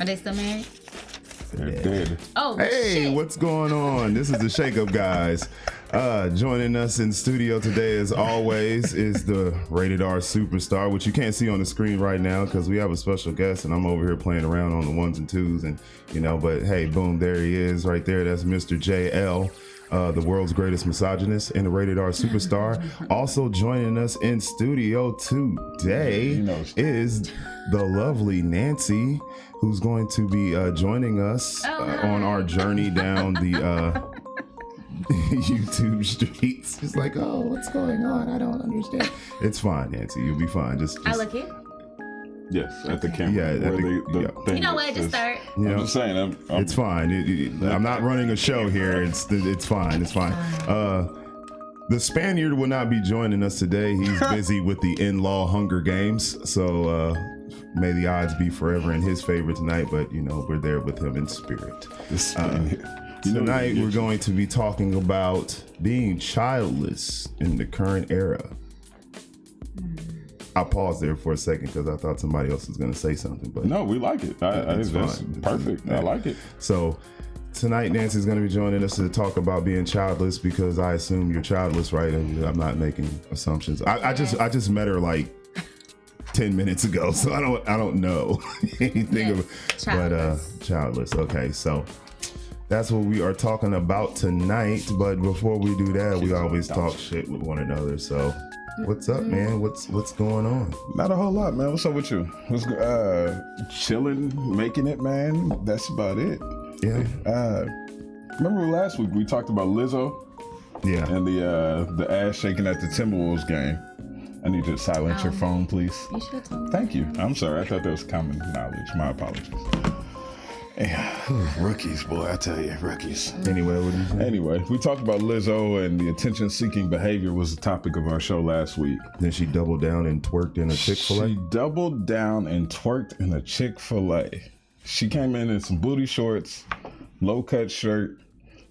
Are they still married? They're dead. Oh, hey, shit. what's going on? This is the Shake Up Guys. Joining us in studio today, as always, is the Rated R superstar, which you can't see on the screen right now because we have a special guest, and I'm over here playing around on the ones and twos, and But hey, boom, there he is, right there. That's Mr. JL. The world's greatest misogynist and a Rated R superstar. Also joining us in studio today is the lovely Nancy, who's going to be joining us on our journey down the YouTube streets. She's like, oh, what's going on? I don't understand. It's fine, Nancy. You'll be fine. Just I look it. Yes, at the camera. Yeah, you know what? Just start. I'm just saying. I'm it's fine. I'm not running a show here. It's fine. It's fine. The Spaniard will not be joining us today. He's busy with the in-law Hunger Games. So may the odds be forever in his favor tonight. But we're there with him in spirit. Tonight we're going to be talking about being childless in the current era. I paused there for a second because I thought somebody else was going to say something. But no, we like it. That's perfect. I like it. So tonight, Nancy's going to be joining us to talk about being childless because I assume you're childless, right? And I'm not making assumptions. I just met her like 10 minutes ago, so I don't know anything about. Childless. But childless. Okay, so that's what we are talking about tonight. But before we do that, we always talk shit with one another. So. What's up, man? What's going on? Not a whole lot, man. What's up with you? What's chilling, making it, man. That's about it. Yeah. Remember last week we talked about Lizzo? Yeah. And the ass shaking at the Timberwolves game. I need you to silence your phone, please. You should have told me. Thank you. I'm sorry. I thought that was common knowledge. My apologies. Rookies, boy, I tell you, rookies. Anyway, what do you think? Anyway, we talked about Lizzo, and the attention-seeking behavior was the topic of our show last week. Then she doubled down and twerked in a Chick-fil-A? She doubled down and twerked in a Chick-fil-A. She came in some booty shorts, low-cut shirt,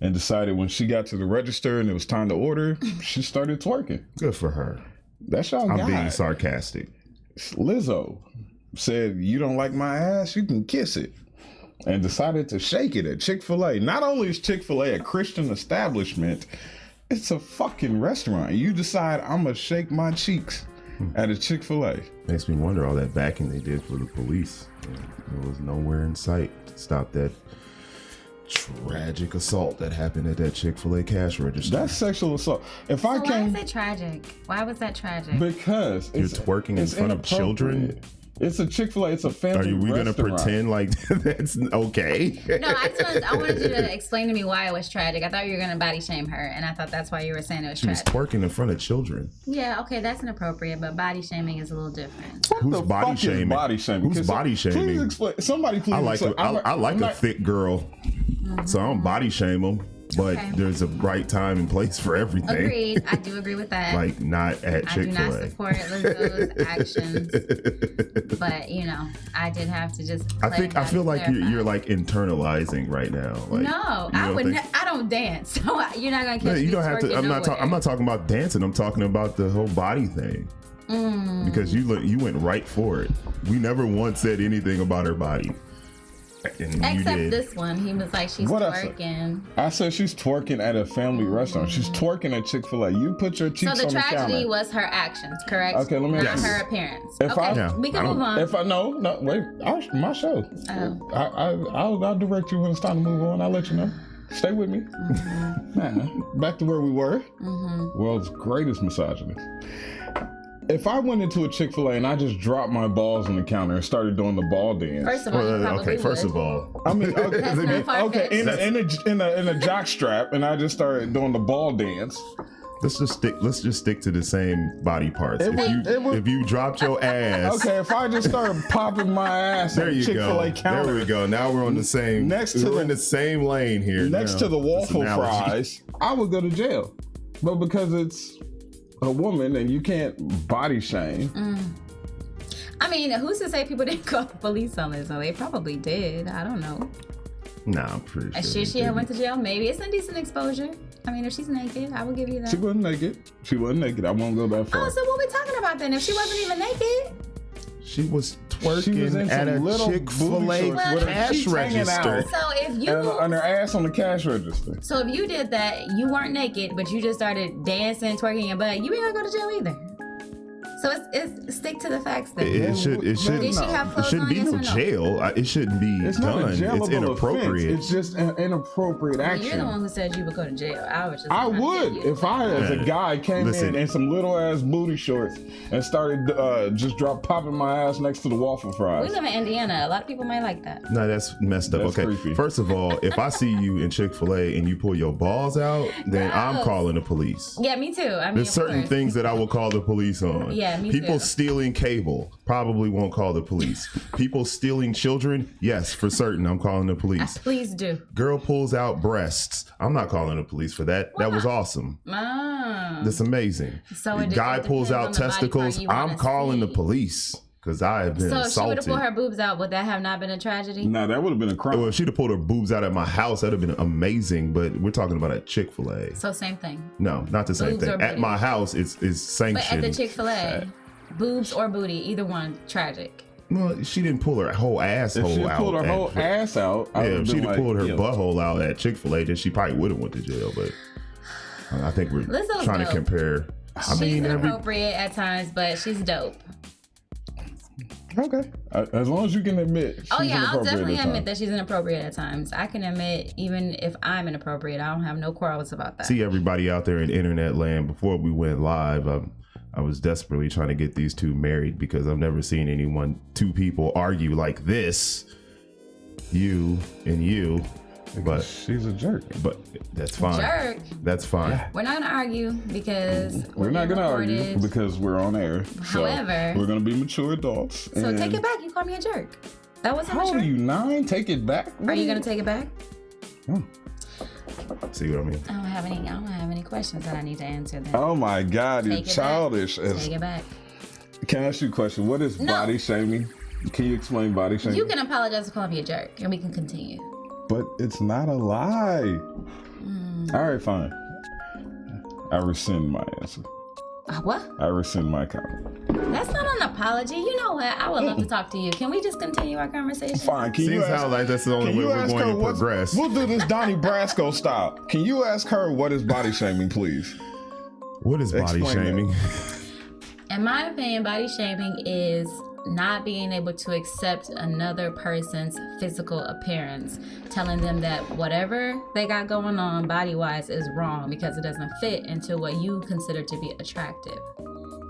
and decided when she got to the register and it was time to order, she started twerking. Good for her. That's y'all guy. I'm being sarcastic. Lizzo said, you don't like my ass? You can kiss it. And decided to shake it at Chick-fil-A. Not only is Chick-fil-A a Christian establishment, it's a fucking restaurant. You decide I'm going to shake my cheeks at a Chick-fil-A. Makes me wonder all that backing they did for the police. There was nowhere in sight to stop that tragic assault that happened at that Chick-fil-A cash register. That's sexual assault. Why is it tragic? Why was that tragic? Because you're twerking in front of children. It's a Chick-fil-A. It's a family restaurant. Are we going to pretend like that's okay? No, I wanted you to explain to me why it was tragic. I thought you were going to body shame her, and I thought that's why you were saying it was tragic. She was twerking in front of children. Yeah, okay, that's inappropriate, but body shaming is a little different. Who's body shaming? Who's body shaming? Please explain. Somebody please explain. I like a thick girl, so I don't body shame them. But there's a right time and place for everything. Agreed. I do agree with that. Like not at Chick-fil-A. I do not support Lizzo's actions. But I did have to just. I feel like you're like internalizing right now. Like, no, I would. I don't dance, so you're not gonna catch me. You don't have to. I'm not talking about dancing. I'm talking about the whole body thing. Because you went right for it. We never once said anything about her body. Except this one, he was like, she's twerking. I said she's twerking at a family restaurant. She's twerking at Chick-fil-A. You put your cheeks on the counter. So the tragedy was her actions, correct? Okay, let me ask you. Not her appearance. We can move on. Wait, my show. Oh. I'll direct you when it's time to move on. I'll let you know. Stay with me. Back to where we were. World's greatest misogynist. If I went into a Chick-fil-A and I just dropped my balls on the counter and started doing the ball dance. First of all, first of all, I mean, in a jock strap, and I just started doing the ball dance. Let's just stick to the same body parts. If you dropped your ass, okay. If I just started popping my ass at Chick-fil-A counter, there we go. Now we're on the same. We're in the same lane here. Next to the waffle fries, I would go to jail, but because it's a woman and you can't body shame. I mean, who's to say people didn't call the police on Lizzo? They probably did. I don't know. Nah, I'm pretty sure. She went to jail? Maybe. It's a decent exposure. I mean, if she's naked, I will give you that. She wasn't naked. I won't go that far. Oh, so what are we talking about then? If she wasn't even naked? She was twerking at a Chick-fil-A cash register. So if you and her ass on the cash register. So if you did that, you weren't naked, but you just started dancing, twerking your butt, you ain't gonna go to jail either. So it's stick to the facts then. It shouldn't be no jail. It shouldn't be It's done. not a jailable It's inappropriate. offense. It's just an inappropriate Well, action. you're the one who said you would go to jail. I was just. I would if I, as a guy, came in some little ass booty shorts and started just popping my ass next to the waffle fries. We live in Indiana. A lot of people might like that. No, that's messed up. That's okay, creepy. First of all, if I see you in Chick-fil-A and you pull your balls out, then I'm calling the police. Yeah, me too. I mean, There's certain things that I will call the police on. Yeah, me People too. stealing cable, probably won't call the police. People stealing children, yes, for certain, I'm calling the police. Please do. Girl pulls out breasts, I'm not calling the police for that. That was awesome. Ah. That's amazing. So it Guy depends pulls on out the body testicles, part you wanna I'm calling the see. police because I have been So if she would assaulted. have pulled her boobs out, would that have not been a tragedy? No, that would have been a crime. Well, if she'd have pulled her boobs out at my house, that'd have been amazing. But we're talking about at Chick-fil-A. So same thing. No, not the same Boobs thing. or At booty? my house, it's But sanctioned. at the Chick-fil-A, boobs or booty, either one, tragic. Well, she didn't pull her whole asshole if she out. pulled her whole ass out, I Yeah, would've if she'd been have like, pulled her yo. butthole out at Chick-fil-A, then she probably would have went to jail. But I think we're Lizzo's trying to dope. compare. She's inappropriate at times, but she's dope. Okay. As long as you can admit. She's Oh yeah, I'll inappropriate definitely at admit times. that she's inappropriate at times. I can admit, even if I'm inappropriate, I don't have no quarrels about that. See everybody out there in internet land. Before we went live, I was desperately trying to get these two married because I've never seen two people argue like this. You and you. But she's a jerk. But that's fine. Jerk. That's fine. We're not gonna argue because We're not gonna argue recorded. because we're on air. So However- we're gonna be mature adults. So and take it back. You call me a jerk. That wasn't How old mature. are you? 9? Take it back. Are you gonna take it back? See what I mean? I don't have any questions that I need to answer. Then Oh my God, you're Take it back. childish. take it back. Can I ask you a question? What is No. body shaming? Can you explain body shaming? You can apologize for calling me a jerk, and we can continue. But it's not a lie. All right, fine. I rescind my answer. What? I rescind my comment. That's not an apology. You know what? I would love to talk to you. Can we just continue our conversation? Fine. Can you Seems ask, how like that's the only can way you we're ask going her to what's- progress. We'll do this Donnie Brasco style. Can you ask her what is body shaming, please? What is body Explain that. shaming? In my opinion, body shaming is not being able to accept another person's physical appearance, telling them that whatever they got going on body-wise is wrong because it doesn't fit into what you consider to be attractive.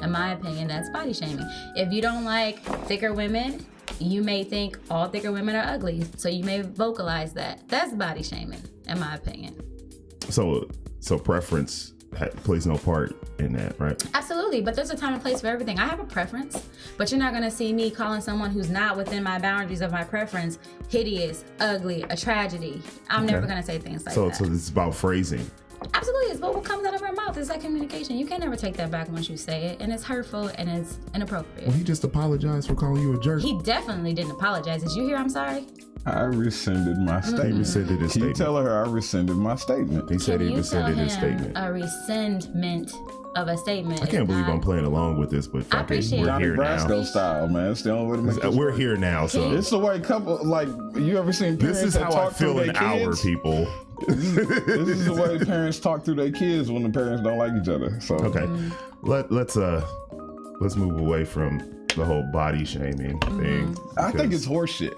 In my opinion, that's body shaming. If you don't like thicker women, you may think all thicker women are ugly, so you may vocalize that. That's body shaming, in my opinion. So preference plays no part in that, right? Absolutely, but there's a time and place for everything. I have a preference, but you're not gonna see me calling someone who's not within my boundaries of my preference hideous, ugly, a tragedy. I'm never gonna say things like that. So it's about phrasing. Absolutely, it's what comes out of our mouth. It's that communication. You can never take that back once you say it, and it's hurtful and it's inappropriate. Well, he just apologized for calling you a jerk. He definitely didn't apologize. Did you hear I'm sorry? I rescinded my He statement. rescinded his Can you statement. tell her I rescinded my statement? He said Can he you tell rescinded his him statement. a rescindment of a statement? I can't is believe not- I'm playing along with this, but fuck it, appreciate we're it. Donnie here Brasco now. style, man. It's the only way to make this We're work. here now, so It's the way couple, like, you ever seen parents this is that how I talk through feel their an hour, kids? people. This is the way parents talk through their kids when the parents don't like each other. So Okay, let's move away from the whole body shaming thing. I think because it's horseshit.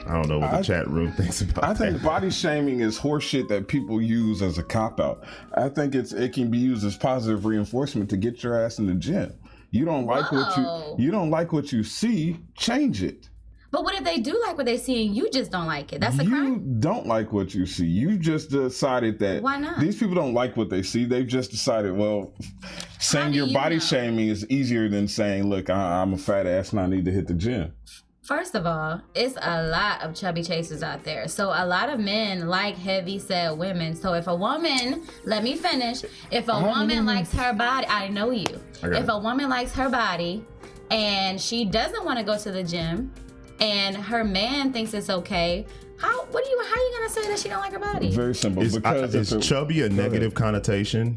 I don't know what the chat room thinks about I that. think body shaming is horseshit that people use as a cop out. I think it can be used as positive reinforcement to get your ass in the gym. You don't like Whoa. you don't like what you see, change it. But what if they do like what they see and you just don't like it? That's a You crime. don't like what you see. You just decided that Why not? these people don't like what they see. They've just decided, well, saying do your you body know? shaming is easier than saying, look, I'm a fat ass and I need to hit the gym. First of all, it's a lot of chubby chasers out there. So a lot of men like heavy set women. So if a woman, let me finish. If a woman likes her body, I know you. got If it. a woman likes her body and she doesn't want to go to the gym and her man thinks it's okay, how are you gonna say that she don't like her body? Very simple. Is because is if it- chubby a Go ahead. negative connotation?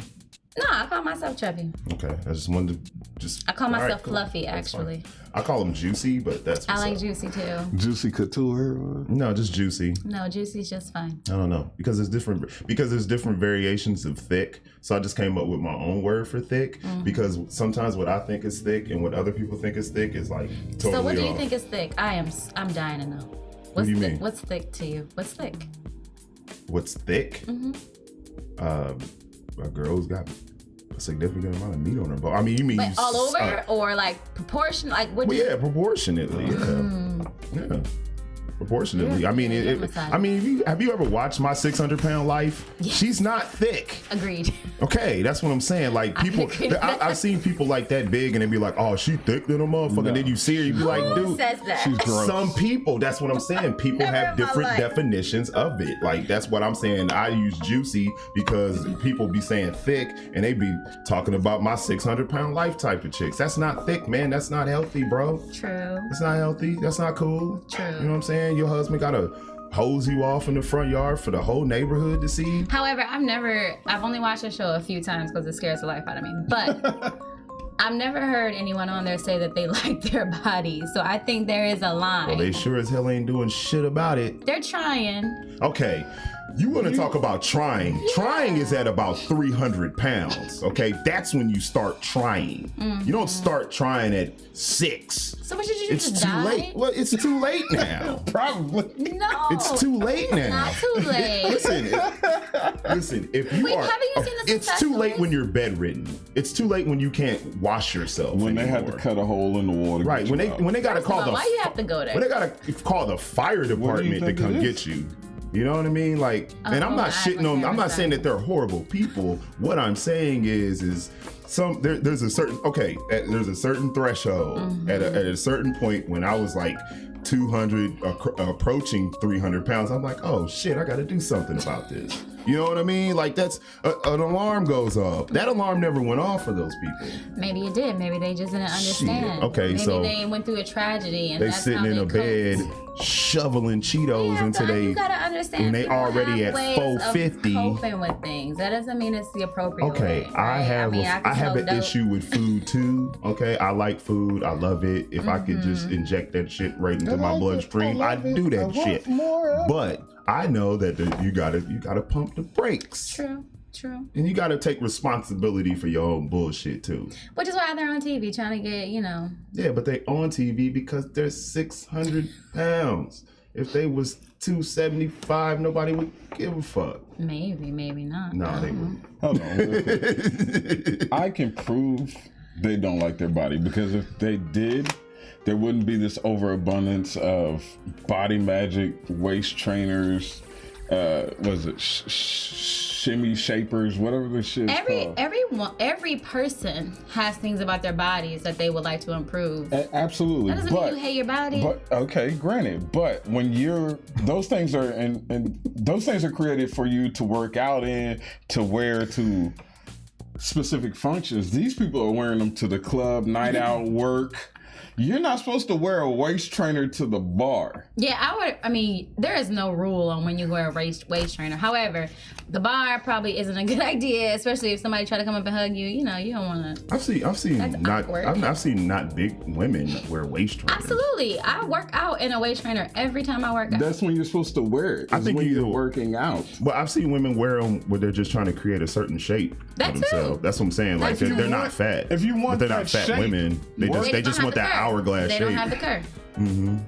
No, I call myself chubby. Okay, I just wanted to I call myself cool. fluffy, That's actually. fine. I call them juicy, but that's I what's like up. juicy too. Juicy couture. No, just juicy. No, juicy's just fine. I don't know because there's different variations of thick. So I just came up with my own word for thick because sometimes what I think is thick and what other people think is thick is like totally So what do you off. think is thick? I'm dying to know. What's do you thick? mean? What's thick to you? What's thick? What's thick? A girl's got a significant amount of meat on her bone. I mean, you mean Like all over or like proportion? Like what? Well, yeah, proportionately. Yeah. Proportionately. Yeah, I mean, yeah, have you ever watched My 600-Pound Life? Yes. She's not thick. Agreed. Okay, that's what I'm saying. Like people, I've seen people like that big, and they be like, "Oh, she thick than a motherfucker." No. And then you see her, you be like, Who "Dude." says that? She's gross. Some people, that's what I'm saying. People Never have in my different life. definitions of it. Like that's what I'm saying. I use juicy because people be saying thick, and they be talking about my 600-pound life type of chicks. That's not thick, man. That's not healthy, bro. True. It's not healthy. That's not cool. True. You know what I'm saying? Your husband gotta hose you off in the front yard for the whole neighborhood to see. However, I've only watched the show a few times because it scares the life out of me. But I've never heard anyone on there say that they like their bodies. So I think there is a line. Well, they sure as hell ain't doing shit about it. They're trying. Okay. You want to talk about trying. Yeah. Trying is at about 300 pounds. Okay. That's when you start trying. You don't start trying at 6. So what should you do? It's Just too die? late. Well, it's too late now. Probably. No. It's too late now. Not too late. Listen, if you Wait, are, haven't you seen the it's too late Succession? when you're bedridden. It's too late when you can't wash yourself. When they anymore. had to cut a hole in the wall. To Right, get you out. when they gotta First of call all, the why you have to go there? when they gotta call the fire department to think come it get is? you. You know what I mean? Like, and I'm not shitting on. I'm not saying that they're horrible people. What I'm saying is there's a certain there's a certain threshold at a certain point when I was like 200 approaching 300 pounds. I'm like, oh shit, I got to do something about this. You know what I mean? Like that's an alarm goes off. That alarm never went off for those people. Maybe it did. Maybe they just didn't understand. Shit. Okay, maybe so they went through a tragedy and They that's sitting how in they a bed coped. shoveling Cheetos Yeah, until you they gotta understand. when they people already have at ways of 450. coping with things. That doesn't mean it's the appropriate Okay, way. I right? have mean, I can have smoke an dope. issue with food too. Okay, I like food. I love it. If I could just inject that shit right into my bloodstream, I'd do that shit. But I know that you gotta pump the brakes. True. And you gotta take responsibility for your own bullshit too. Which is why they're on TV trying to get, Yeah, but they on TV because they're 600 pounds. If they was 275, nobody would give a fuck. maybe not. No, I they don't know. wouldn't. Hold on. Real quick. I can prove they don't like their body because if they did, there wouldn't be this overabundance of body magic waist trainers. Was it shimmy shapers, whatever the shit is called. Every person has things about their bodies that they would like to improve. Absolutely. That doesn't mean you hate your body. But okay, granted. But when those things are and those things are created for you to work out in, to wear to specific functions. These people are wearing them to the club, night out, work. You're not supposed to wear a waist trainer to the bar. Yeah, there is no rule on when you wear a waist trainer. However, the bar probably isn't a good idea, especially if somebody try to come up and hug you. You don't want to. I've seen not big women wear waist trainers. Absolutely. I work out in a waist trainer every time I work out. That's when you're supposed to wear it. I think when you're you're working out. But I've seen women wear them where they're just trying to create a certain shape That of too. themselves. That's what I'm saying. Like If you they're not want- fat. if you want but they're not that fat shape, women. They work- just don't want have that the curve. hourglass They shape. don't have the curve.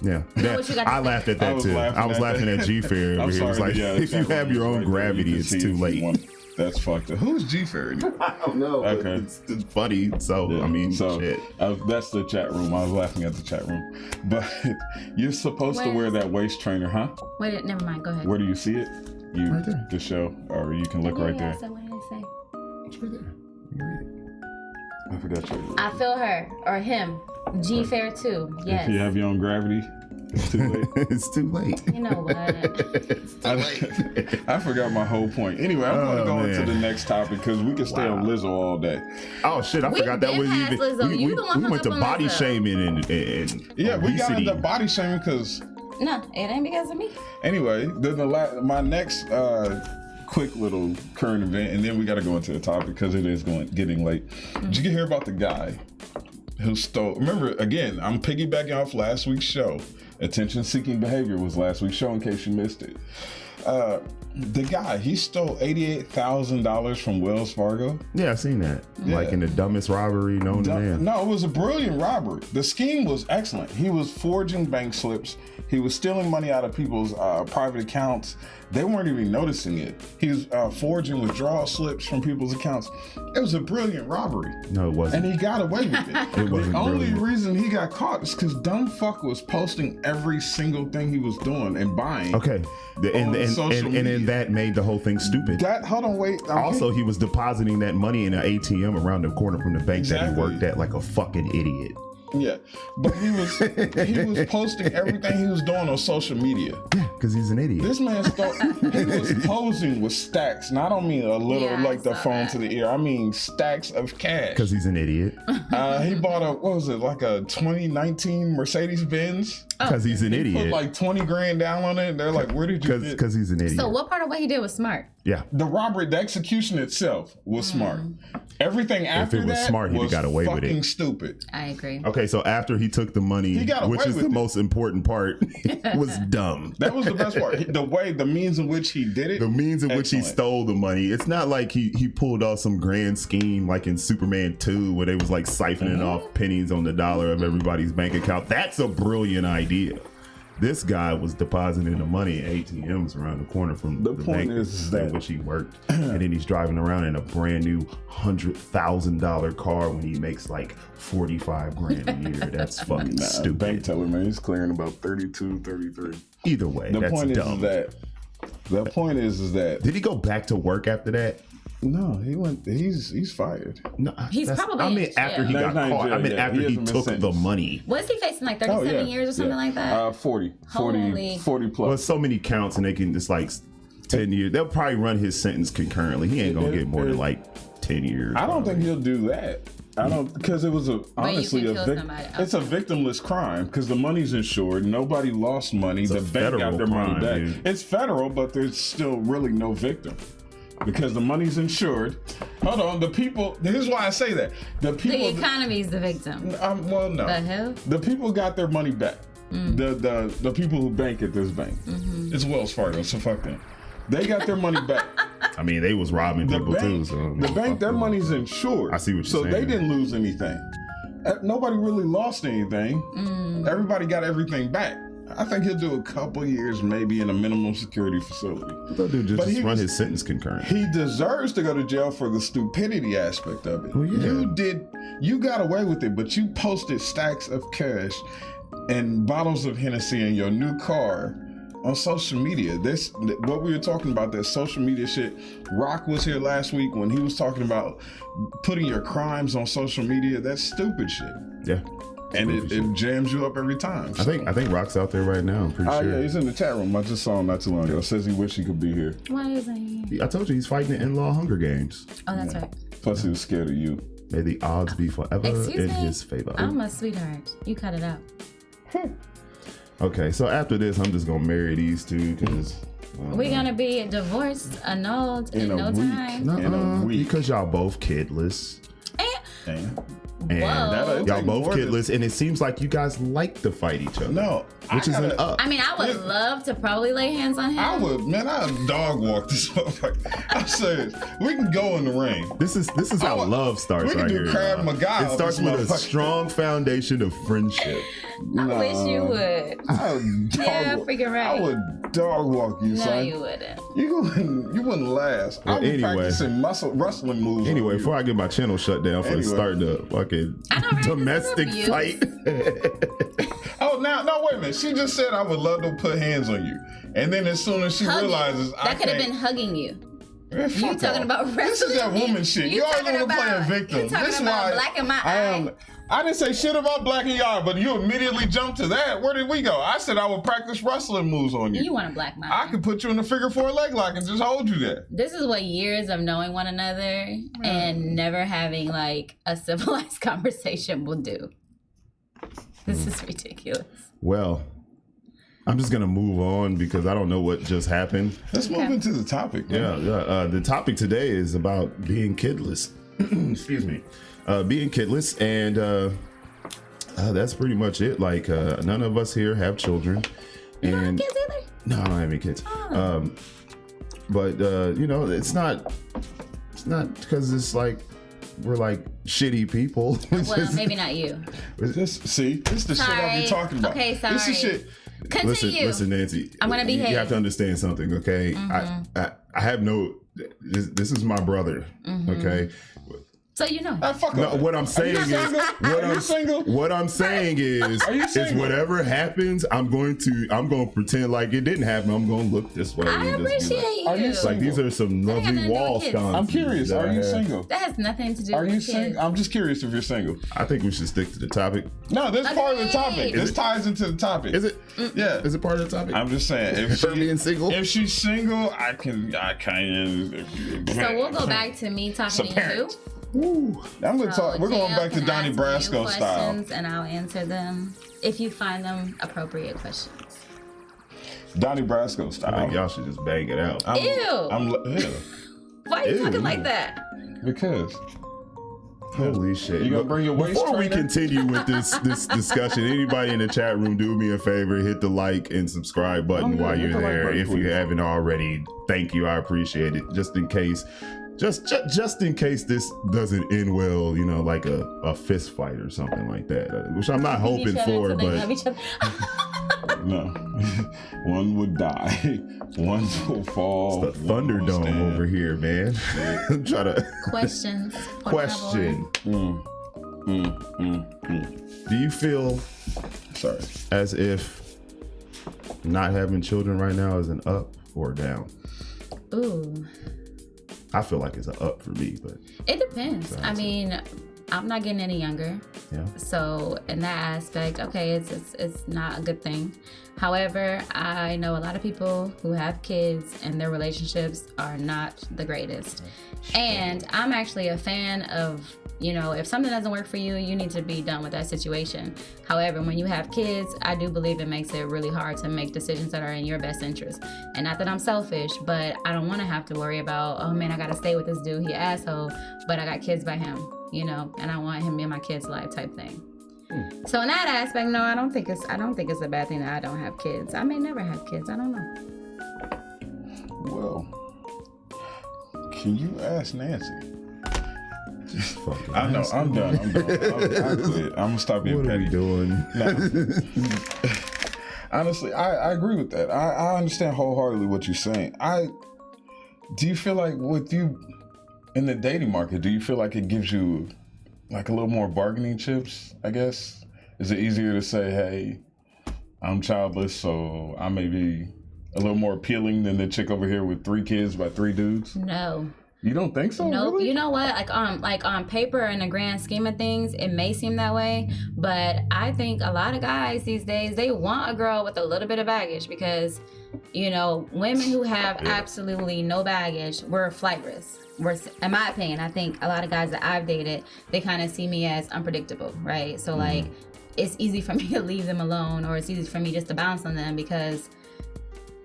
Yeah, what you got to I say? laughed at I that was too. laughing I was at laughing that. at G Fair I'm over here. It was sorry, like, yeah, if you have your own right there, gravity, you can it's see too if you late. want- That's fucked up. Who's G Fair? I don't know. but Okay. It's funny. So Yeah, I mean, so shit. that's the chat room. I was laughing at the chat room. But you're supposed to Where wear is that waist trainer, huh? Wait, never mind. Go ahead. Where do you see it? Right there. The show, or you can look right there. So what did it say? It's right there. You can read it. I forgot your. I feel her or him. G Fair too. Yes. If you have your own gravity, it's too late. It's too late. You know what? I forgot my whole point. Anyway, I'm going to go into the next topic because we can stay on Lizzo all day. Oh shit! I We forgot that been was had even. Lizzo. You the one we hung went to up on body Lizzo. shaming and Yeah, we got obesity. into body shaming because No, it ain't because of me. anyway, then my next quick little current event, and then we got to go into the topic because it is getting late. Did you hear about the guy who stole? Remember, again, I'm piggybacking off last week's show. Attention-seeking behavior was last week's show, in case you missed it. The guy, he stole $88,000 from Wells Fargo. Yeah, I've seen that. Yeah. Like in the dumbest robbery known to man. No, it was a brilliant robbery. The scheme was excellent. He was forging bank slips. He was stealing money out of people's private accounts. They weren't even noticing it. He was forging withdrawal slips from people's accounts. It was a brilliant robbery. No, it wasn't. And he got away with it. It wasn't The only brilliant. reason he got caught is because dumb fuck was posting every single thing he was doing and buying. Okay. And social media. then that made the whole thing stupid. Hold on, wait. Also, he was depositing that money in an ATM around the corner from the bank that he Exactly. worked at like a fucking idiot. Yeah, but he was posting everything he was doing on social media. Because he's an idiot. This man he was posing with stacks. And I don't mean a little Yeah, like I the saw phone that. to the ear. I mean stacks of cash. Because he's an idiot. He bought like a 2019 Mercedes Benz. Because he's an Put idiot. like 20 grand down on it. And they're like, where did you get? Because he's an idiot. So what part of what he did was smart? Yeah. The robbery, the execution itself was smart. Everything after it was that smart, he'd have was got away with it. fucking stupid. I agree. Okay, so after he took the money, He got away which is with the it. most important part, was dumb. That was the best part. The means in which he did it. The means in which he excellent. stole the money. It's not like he pulled off some grand scheme like in Superman 2 where they was like siphoning off pennies on the dollar of everybody's bank account. That's a brilliant idea. This guy was depositing the money in ATMs around the corner from the point bank is in that- which he worked. And then he's driving around in a brand new $100,000 car when he makes like 45 grand a year. That's fucking stupid. Bank teller, man, he's clearing about 32, 33. Either way, The that's point dumb. is that Did he go back to work after that? no, he's fired. No, He's that's- probably I in mean, after jail. he No, got he's not in caught. I jail mean, yet. after He he hasn't been took the sentenced. money. Was he facing like 37 years or something like that? 40 Holy. 40 plus. Well, so many counts, and they can just like 10 years. They'll probably run his sentence concurrently. He ain't gonna get more than like 10 years. I don't probably. think he'll do that. I don't, because it was honestly can a kill somebody. it's a victimless crime because the money's insured. Nobody lost money. The a bank got federal their money crime, back. dude. It's federal, but there's still really no victim because the money's insured. Hold on, the people. Here's why I say that. The The people. economy is the victim. Well, no. The hell? The people got their money back. The people who bank at this bank. It's Wells Fargo, so fuck them. They got their money back. I mean, they was robbing The people bank, too. So the bank, their money's insured. I see what you're so saying. they didn't lose anything. Nobody really lost anything. Everybody got everything back. I think he'll do a couple years, maybe in a minimum security facility. They'll do But just he run was- his sentence concurrent. He deserves to go to jail for the stupidity aspect of it. Well, yeah. You got away with it, but you posted stacks of cash and bottles of Hennessy in your new car on social media. What we were talking about, that social media shit. Rock was here last week when he was talking about putting your crimes on social media. That's stupid shit. Yeah. And Goofy shit. it jams you up every time. I think Rock's out there right now. I'm pretty Oh sure. yeah, he's in the chat room. I just saw him not too long ago. Says he wish he could be here. Why isn't he? I told you he's fighting the in-law Hunger Games. Oh, that's right. Plus he was scared of you. May the odds be forever Excuse in me? his favor. I'm a sweetheart. You cut it out. Okay, so after this, I'm just gonna marry these two because We're gonna be divorced, annulled in In a no week. time. In a week. because y'all both kidless. Damn. And Whoa. y'all Take both more than- kidless, and it seems like you guys like to fight each other. No, which is an up. I mean, I would love to probably lay hands on him. I would, man. I'd dog walk this motherfucker. I'm serious. We can go in the ring. This is how love starts we can right do here. Krav y'all. Maga It with starts this with a motherfucker. strong foundation of friendship. I wish you would. I would dog Yeah, walk. freaking right. I would dog walk you, No, son. you wouldn't. You wouldn't last. I Well, was anyway. practicing wrestling moves. Anyway, on you. before I get my channel shut down for Anyway. starting the fucking I know, right? domestic This is fight. Oh, no, wait a minute. She just said I would love to put hands on you, and then as soon as she Hugging. realizes I That could have can't- been hugging you. Man, You fuck talking off. about wrestling? This is that woman shit. You always talking want to play a about- victim. You talking This is about why black in my I am. eye. I didn't say shit about black in your eye, but you immediately jumped to that. Where did we go? I said I would practice wrestling moves on you. You want a black man. I could put you in a figure 4 leg lock and just hold you there. This is what years of knowing one another and never having like a civilized conversation will do. This is ridiculous. Well, I'm just gonna move on because I don't know what just happened. Let's move into the topic. Man. Yeah. The topic today is about being kidless. Excuse me. Being kidless, and that's pretty much it. Like, none of us here have children. You don't have kids either? No, I don't have any kids. Oh. But you know, it's not because it's like we're like shitty people. Well, maybe not you. This is the shit I be talking about. Okay, sorry. This is shit. Continue. Listen, Nancy. I'm gonna behave. You have to understand something, okay? I have no. This is my brother, okay? So you know. Fuck No, off. what I'm saying is, what I'm saying is whatever happens, I'm going to pretend like it didn't happen. I'm going to look this way. I and just be appreciate you. Are you like these are some That ain't got lovely nothing to do wall with kids. sconces. I'm curious. that Are I you have. single? That has nothing to do Are with you kids. single? I'm just curious if you're single. I think we should stick to the topic. No, that's part of the topic. Is This ties into the topic. Is it? Yeah. Is it part of the topic? I'm just saying, if For being single? if she's single, I can. So we'll go back to me talking to you. Apparent. Woo. I'm gonna talk. We're going JL back to can Donnie ask you Brasco style. questions and I'll answer them if you find them appropriate questions. Donnie Brasco I style. think y'all should just bang it out. I'm, Ew. Ew. Why are you Ew. talking like that? Because Holy shit. you gonna bring your waist Before we trainer? continue with this discussion, anybody in the chat room, do me a favor, hit the like and subscribe button Oh, yeah, while hit you're the like there. button, If you please. haven't already, thank you. I appreciate it. Just in case. Just in case this doesn't end well, you know, like a fist fight or something like that, which I'm not hoping Each other for, until they love but each other. no, one would die, one will fall. it's the one will Thunderdome stand. over here, man. I'm trying to Questions. por question. Do you feel Sorry. as if not having children right now is an up or a down? favor. Ooh. I feel like it's an up for me, but It depends. I mean, I'm not getting any younger. yeah. So in that aspect, okay, it's not a good thing. However, I know a lot of people who have kids and their relationships are not the greatest. And I'm actually a fan of, you know, if something doesn't work for you, you need to be done with that situation. However, when you have kids, I do believe it makes it really hard to make decisions that are in your best interest. And not that I'm selfish, but I don't want to have to worry about, oh man, I got to stay with this dude, he an asshole, but I got kids by him, you know, and I want him in my kid's life type thing. So in that aspect, no, I don't think it's a bad thing that I don't have kids. I may never have kids. I don't know. Well, can you ask Nancy? Fucking I know. I'm done. I'm quit. I'm gonna stop being What are petty. we doing? No. Honestly, I agree with that. I understand wholeheartedly what you're saying. Do you feel like with you in the dating market, do you feel like it gives you like a little more bargaining chips, I guess? Is it easier to say, hey, I'm childless, so I may be a little more appealing than the chick over here with 3 kids by 3 dudes? No. You don't think so? Nope. Really? You know what? Like on paper, in the grand scheme of things, it may seem that way, but I think a lot of guys these days, they want a girl with a little bit of baggage because, you know, women who have absolutely no baggage, we're flight risk. In my opinion, I think a lot of guys that I've dated, they kind of see me as unpredictable, right? So like, it's easy for me to leave them alone, or it's easy for me just to bounce on them because,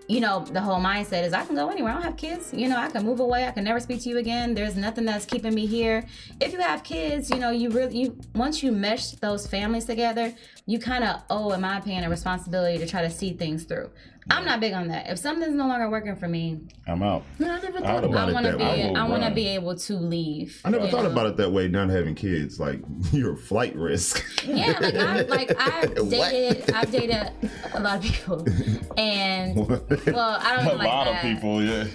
you know, the whole mindset is I can go anywhere. I don't have kids. You know, I can move away. I can never speak to you again. There's nothing that's keeping me here. If you have kids, you know, you once you mesh those families together, you kind of owe, in my opinion, a responsibility to try to see things through. I'm not big on that. If something's no longer working for me, I'm out. No, I never thought about I it want to that be. way. I want to be able to leave. I never you thought know? about it that way. Not having kids, like you're a flight risk. Yeah, I've dated a lot of people, and well, I don't know A like lot that. of people, yeah.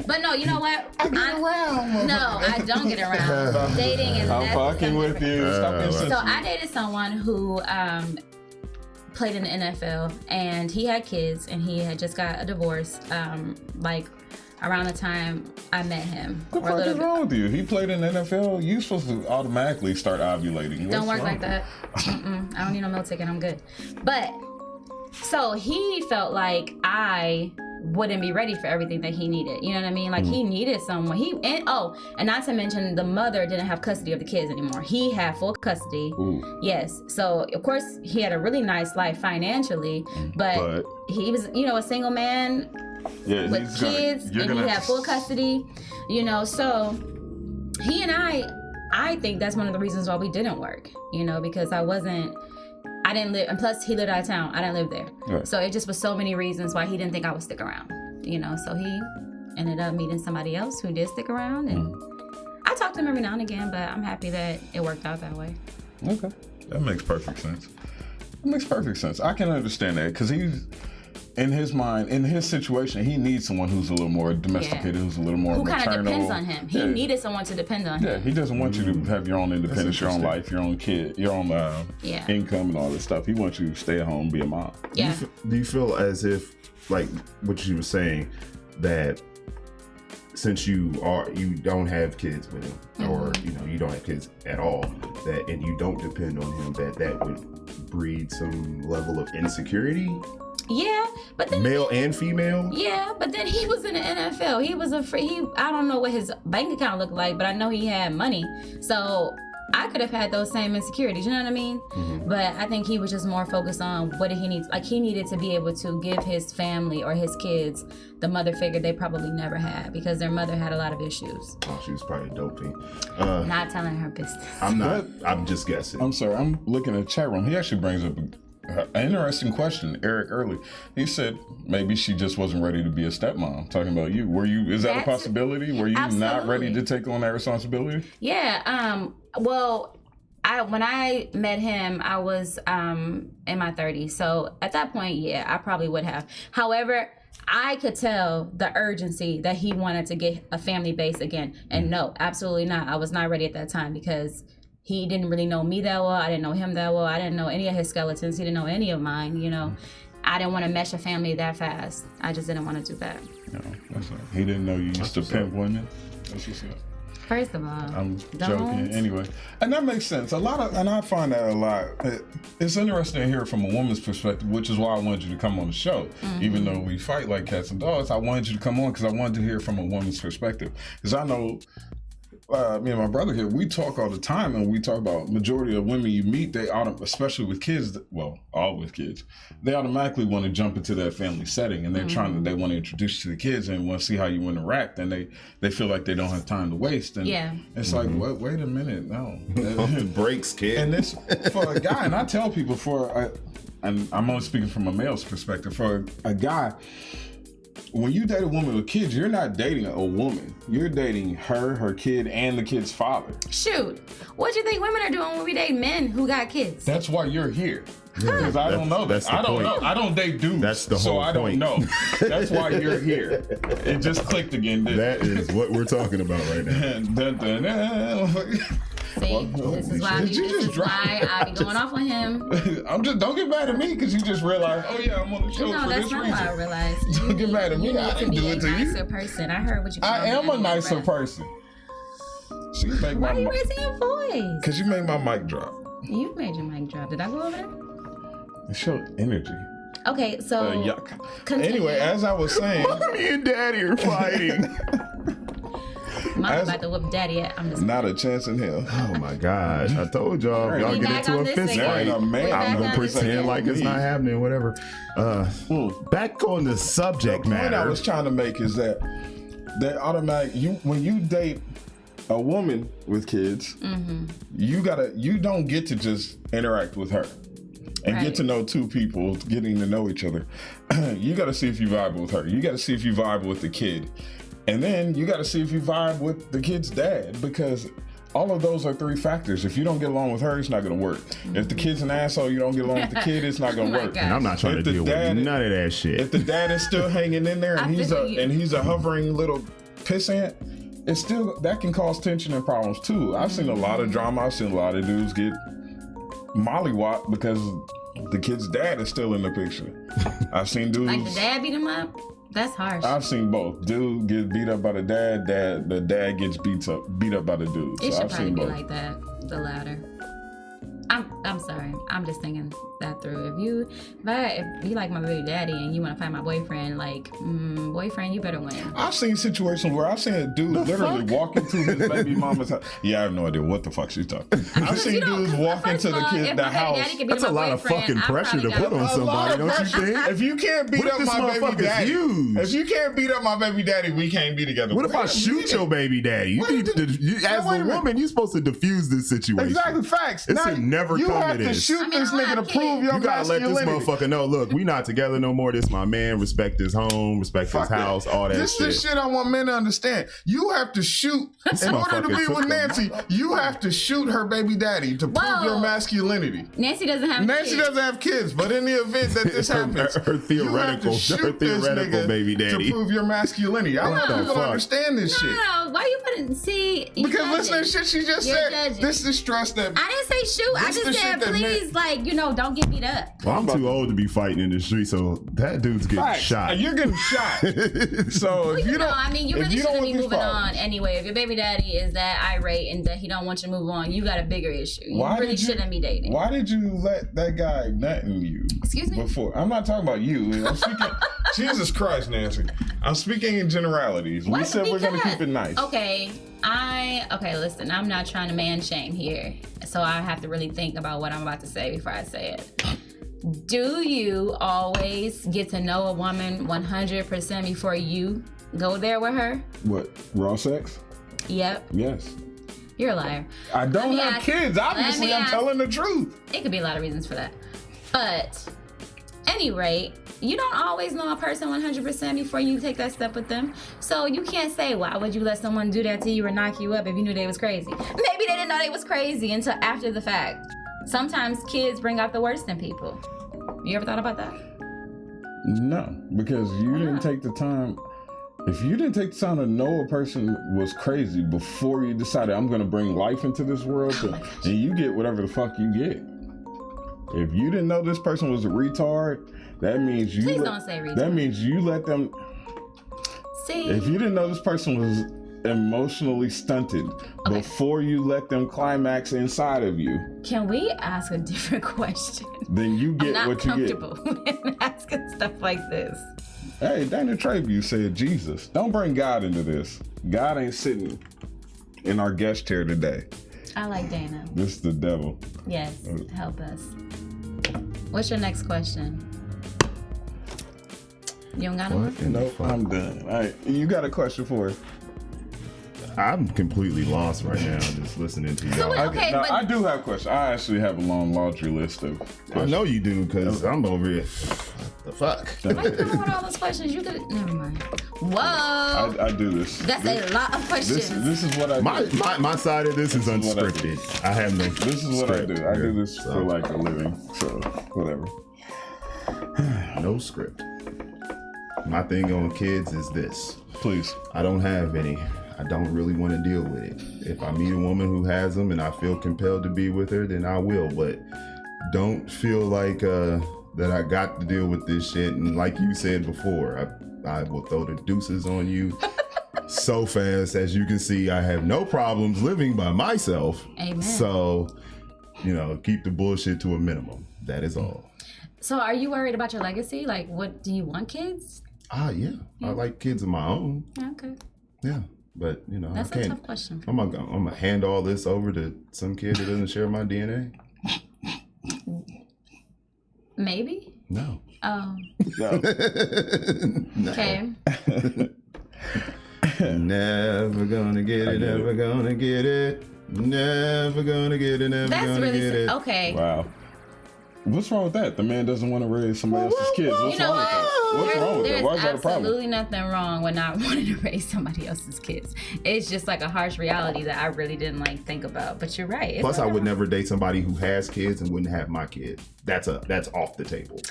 But no, you know what? I get around. No, I don't get around. Dating is I'm fucking with you. Stop being So sensitive. I dated someone who played in the NFL, and he had kids, and he had just got a divorce, like around the time I met him. What the or a fuck little is bit. wrong with you? He played in the NFL. You supposed to automatically start ovulating. Don't What's work wrong? like that. I don't need no meal ticket. I'm good. But so he felt like I wouldn't be ready for everything that he needed. You know what I mean? Like he needed someone. And not to mention the mother didn't have custody of the kids anymore. He had full custody. Ooh. Yes. So of course he had a really nice life financially, but he was, a single man with kids, and he had full custody. So he and I think that's one of the reasons why we didn't work. Because I didn't live, and plus he lived out of town. I didn't live there. Right. So it just was so many reasons why he didn't think I would stick around. So he ended up meeting somebody else who did stick around, and I talk to him every now and again, but I'm happy that it worked out that way. Okay. That makes perfect sense. I can understand that because he's, in his mind, in his situation, he needs someone who's a little more domesticated, who's a little more maternal. Who kind of depends on him. He needed someone to depend on him. Yeah, he doesn't want you to have your own independence, your own life, your own kid, your own income and all this stuff. He wants you to stay at home, be a mom. Yeah. Do you feel as if, like what you were saying, that since you don't have kids with him, or you don't have kids at all, and you don't depend on him, that would breed some level of insecurity? Yeah, but then male and female. Yeah, but then he was in the NFL. He was I don't know what his bank account looked like, but I know he had money. So I could have had those same insecurities. You know what I mean? Mm-hmm. But I think he was just more focused on what did he need. Like he needed to be able to give his family or his kids the mother figure they probably never had because their mother had a lot of issues. Oh, she was probably dopey. Not telling her business. I'm not. I'm just guessing. I'm sorry. I'm looking at the chat room. He actually brings up an interesting question, Eric Early. He said maybe she just wasn't ready to be a stepmom. Talking about you. Is that a possibility? Were you not ready to take on that responsibility? Yeah. Well, when I met him, I was in my 30s. So at that point, yeah, I probably would have. However, I could tell the urgency that he wanted to get a family base again. And no, absolutely not. I was not ready at that time because he didn't really know me that well. I didn't know him that well. I didn't know any of his skeletons. He didn't know any of mine, I didn't want to mesh a family that fast. I just didn't want to do that. No, that's right. He didn't know you used to pimp women. That's what's up. First of all, I'm joking. Anyway, and that makes sense. And I find that a lot. It's interesting to hear from a woman's perspective, which is why I wanted you to come on the show. Mm-hmm. Even though we fight like cats and dogs, I wanted you to come on because I wanted to hear from a woman's perspective. Because I know me and my brother here, we talk all the time, and we talk about majority of women you meet, especially with kids, all with kids, they automatically want to jump into that family setting, and they're they want to introduce you to the kids and want to see how you interact, and they feel like they don't have time to waste, and it's like, wait a minute, no. Breaks, kid. And this, for a guy, and I tell people and I'm only speaking from a male's perspective, for a guy, when you date a woman with kids, you're not dating a woman. You're dating her kid, and the kid's father. Shoot. What do you think women are doing when we date men who got kids? That's why you're here. Because I don't know that. I don't know. I don't date dudes. That's the whole point. So I don't know. That's why you're here. It just clicked again, didn't it? That is what we're talking about right now. See, this is why I be going off on him. Don't get mad at me because you just realized, I'm on the show for this reason. No, that's not why I realized. Don't get mad at me. I didn't do it to you. You need to be a nicer person. I heard what you called me. I am a nicer person. So why are you raising your voice? Because you made my mic drop. You made your mic drop. Did I go over there? It showed energy. Okay, so yuck. Anyway, as I was saying, me and Daddy are fighting. Mom's about to whoop Daddy. I'm just not a chance in hell. Oh my gosh! I told y'all get into a fist fight. I'm gonna pretend like it's not happening. Whatever. Back on the subject matter. The point I was trying to make is that automatic. When you date a woman with kids, you don't get to just interact with her and get to know two people, getting to know each other. You got to see if you vibe with her. You got to see if you vibe with the kid. And then you got to see if you vibe with the kid's dad, because all of those are three factors. If you don't get along with her, it's not going to work. If the kid's an asshole, you don't get along with the kid, it's not going to work. And I'm not trying to deal with none of that shit. If the dad is still hanging in there and he's a hovering little pissant, it's still, that can cause tension and problems too. I've seen a lot of drama. I've seen a lot of dudes get mollywopped because the kid's dad is still in the picture. I've seen dudes like the dad beat him up. That's harsh. I've seen both. Dude gets beat up by the dad. The dad gets beat up by the dude. It should probably be like that. The latter. I'm sorry. I'm just thinking that through. If you like my baby daddy and you want to fight my boyfriend, like, boyfriend, you better win. I've seen situations where I've seen a dude literally walk into his baby mama's house. Yeah, I have no idea what the fuck she's talking. I've seen dudes walk into the house. That's a lot of fucking pressure to put on somebody, don't you think? If you can't beat up my baby daddy, huge. we can't be together. What if I shoot your baby daddy? You need to, as a woman, you're supposed to diffuse this situation. Exactly, facts. It should never come to this. You have to shoot this nigga to prove your masculinity. You gotta let this motherfucker know, look, we not together no more. This my man. Respect his home, respect his house, all that shit. This shit I want men to understand. You have to shoot, in order to be with Nancy, you have to shoot her baby daddy to prove your masculinity. Nancy doesn't have kids, but in the event that this happens, her theoretical baby daddy to prove your masculinity. I want people to understand this shit. No, why you putting because listen to shit she just said. Judging. This is stress that I didn't say shoot. I just said please, don't get beat up. Well, I'm too old to be fighting in the street, so that dude's getting shot. You're getting shot. So if you don't, you really shouldn't be moving on anyway. If your baby daddy is that irate and that he don't want you to move on, you got a bigger issue. You really shouldn't be dating. Why did you let that guy nut in you? Excuse me? Before I'm not talking about you. I'm speaking. Jesus Christ, Nancy. I'm speaking in generalities. We said we're gonna keep it nice. Okay, listen, I'm not trying to man shame here, so I have to really think about what I'm about to say before I say it. Do you always get to know a woman 100% before you go there with her? What, raw sex? Yep. Yes. You're a liar. I don't have kids. Obviously, I'm telling the truth. It could be a lot of reasons for that. But, any rate, you don't always know a person 100% before you take that step with them. So you can't say, why would you let someone do that to you or knock you up if you knew they was crazy? Maybe they didn't know they was crazy until after the fact. Sometimes kids bring out the worst in people. You ever thought about that? No, because you didn't take the time. If you didn't take the time to know a person was crazy before you decided I'm going to bring life into this world, and you get whatever the fuck you get. If you didn't know this person was a retard, that means you. Please don't say retard. That means you let them. See. If you didn't know this person was emotionally stunted before you let them climax inside of you. Can we ask a different question? Then you get what you get. I'm not comfortable asking stuff like this. Hey, Dana Trabue said Jesus. Don't bring God into this. God ain't sitting in our guest chair today. I like Dana. This is the devil. Yes, help us. What's your next question? You don't got one? Nope, I'm done. All right, you got a question for us? I'm completely lost right now just listening to y'all. I do have questions. I actually have a long laundry list of questions. I know you do, because I'm over here. What the fuck? Why you coming with all those questions? You could. Never mind. Whoa. I do this. That's a lot of questions. This is what I do. My side of this is unscripted. I have no. This is what I do. I do this for like a living. So whatever. No script. My thing on kids is this. Please. I don't have any. I don't really want to deal with it. If I meet a woman who has them and I feel compelled to be with her, then I will. But don't feel like that I got to deal with this shit. And like you said before, I will throw the deuces on you so fast. As you can see, I have no problems living by myself. Amen. So, keep the bullshit to a minimum. That is all. So are you worried about your legacy? Like, what, do you want kids? Yeah. I like kids of my own. Okay. Yeah. But, that's I can't. A tough question. I'm gonna hand all this over to some kid that doesn't share my DNA. Maybe? No. Oh. No. Okay. Never gonna get it, never gonna get it. Never gonna get it, never gonna get it. Okay. Wow. What's wrong with that? The man doesn't want to raise somebody else's kids. What's wrong with that? What's wrong with that? Why is that a problem? There's absolutely nothing wrong with not wanting to raise somebody else's kids. It's just like a harsh reality that I really didn't think about. But you're right. Plus, I would never date somebody who has kids and wouldn't have my kid. That's off the table.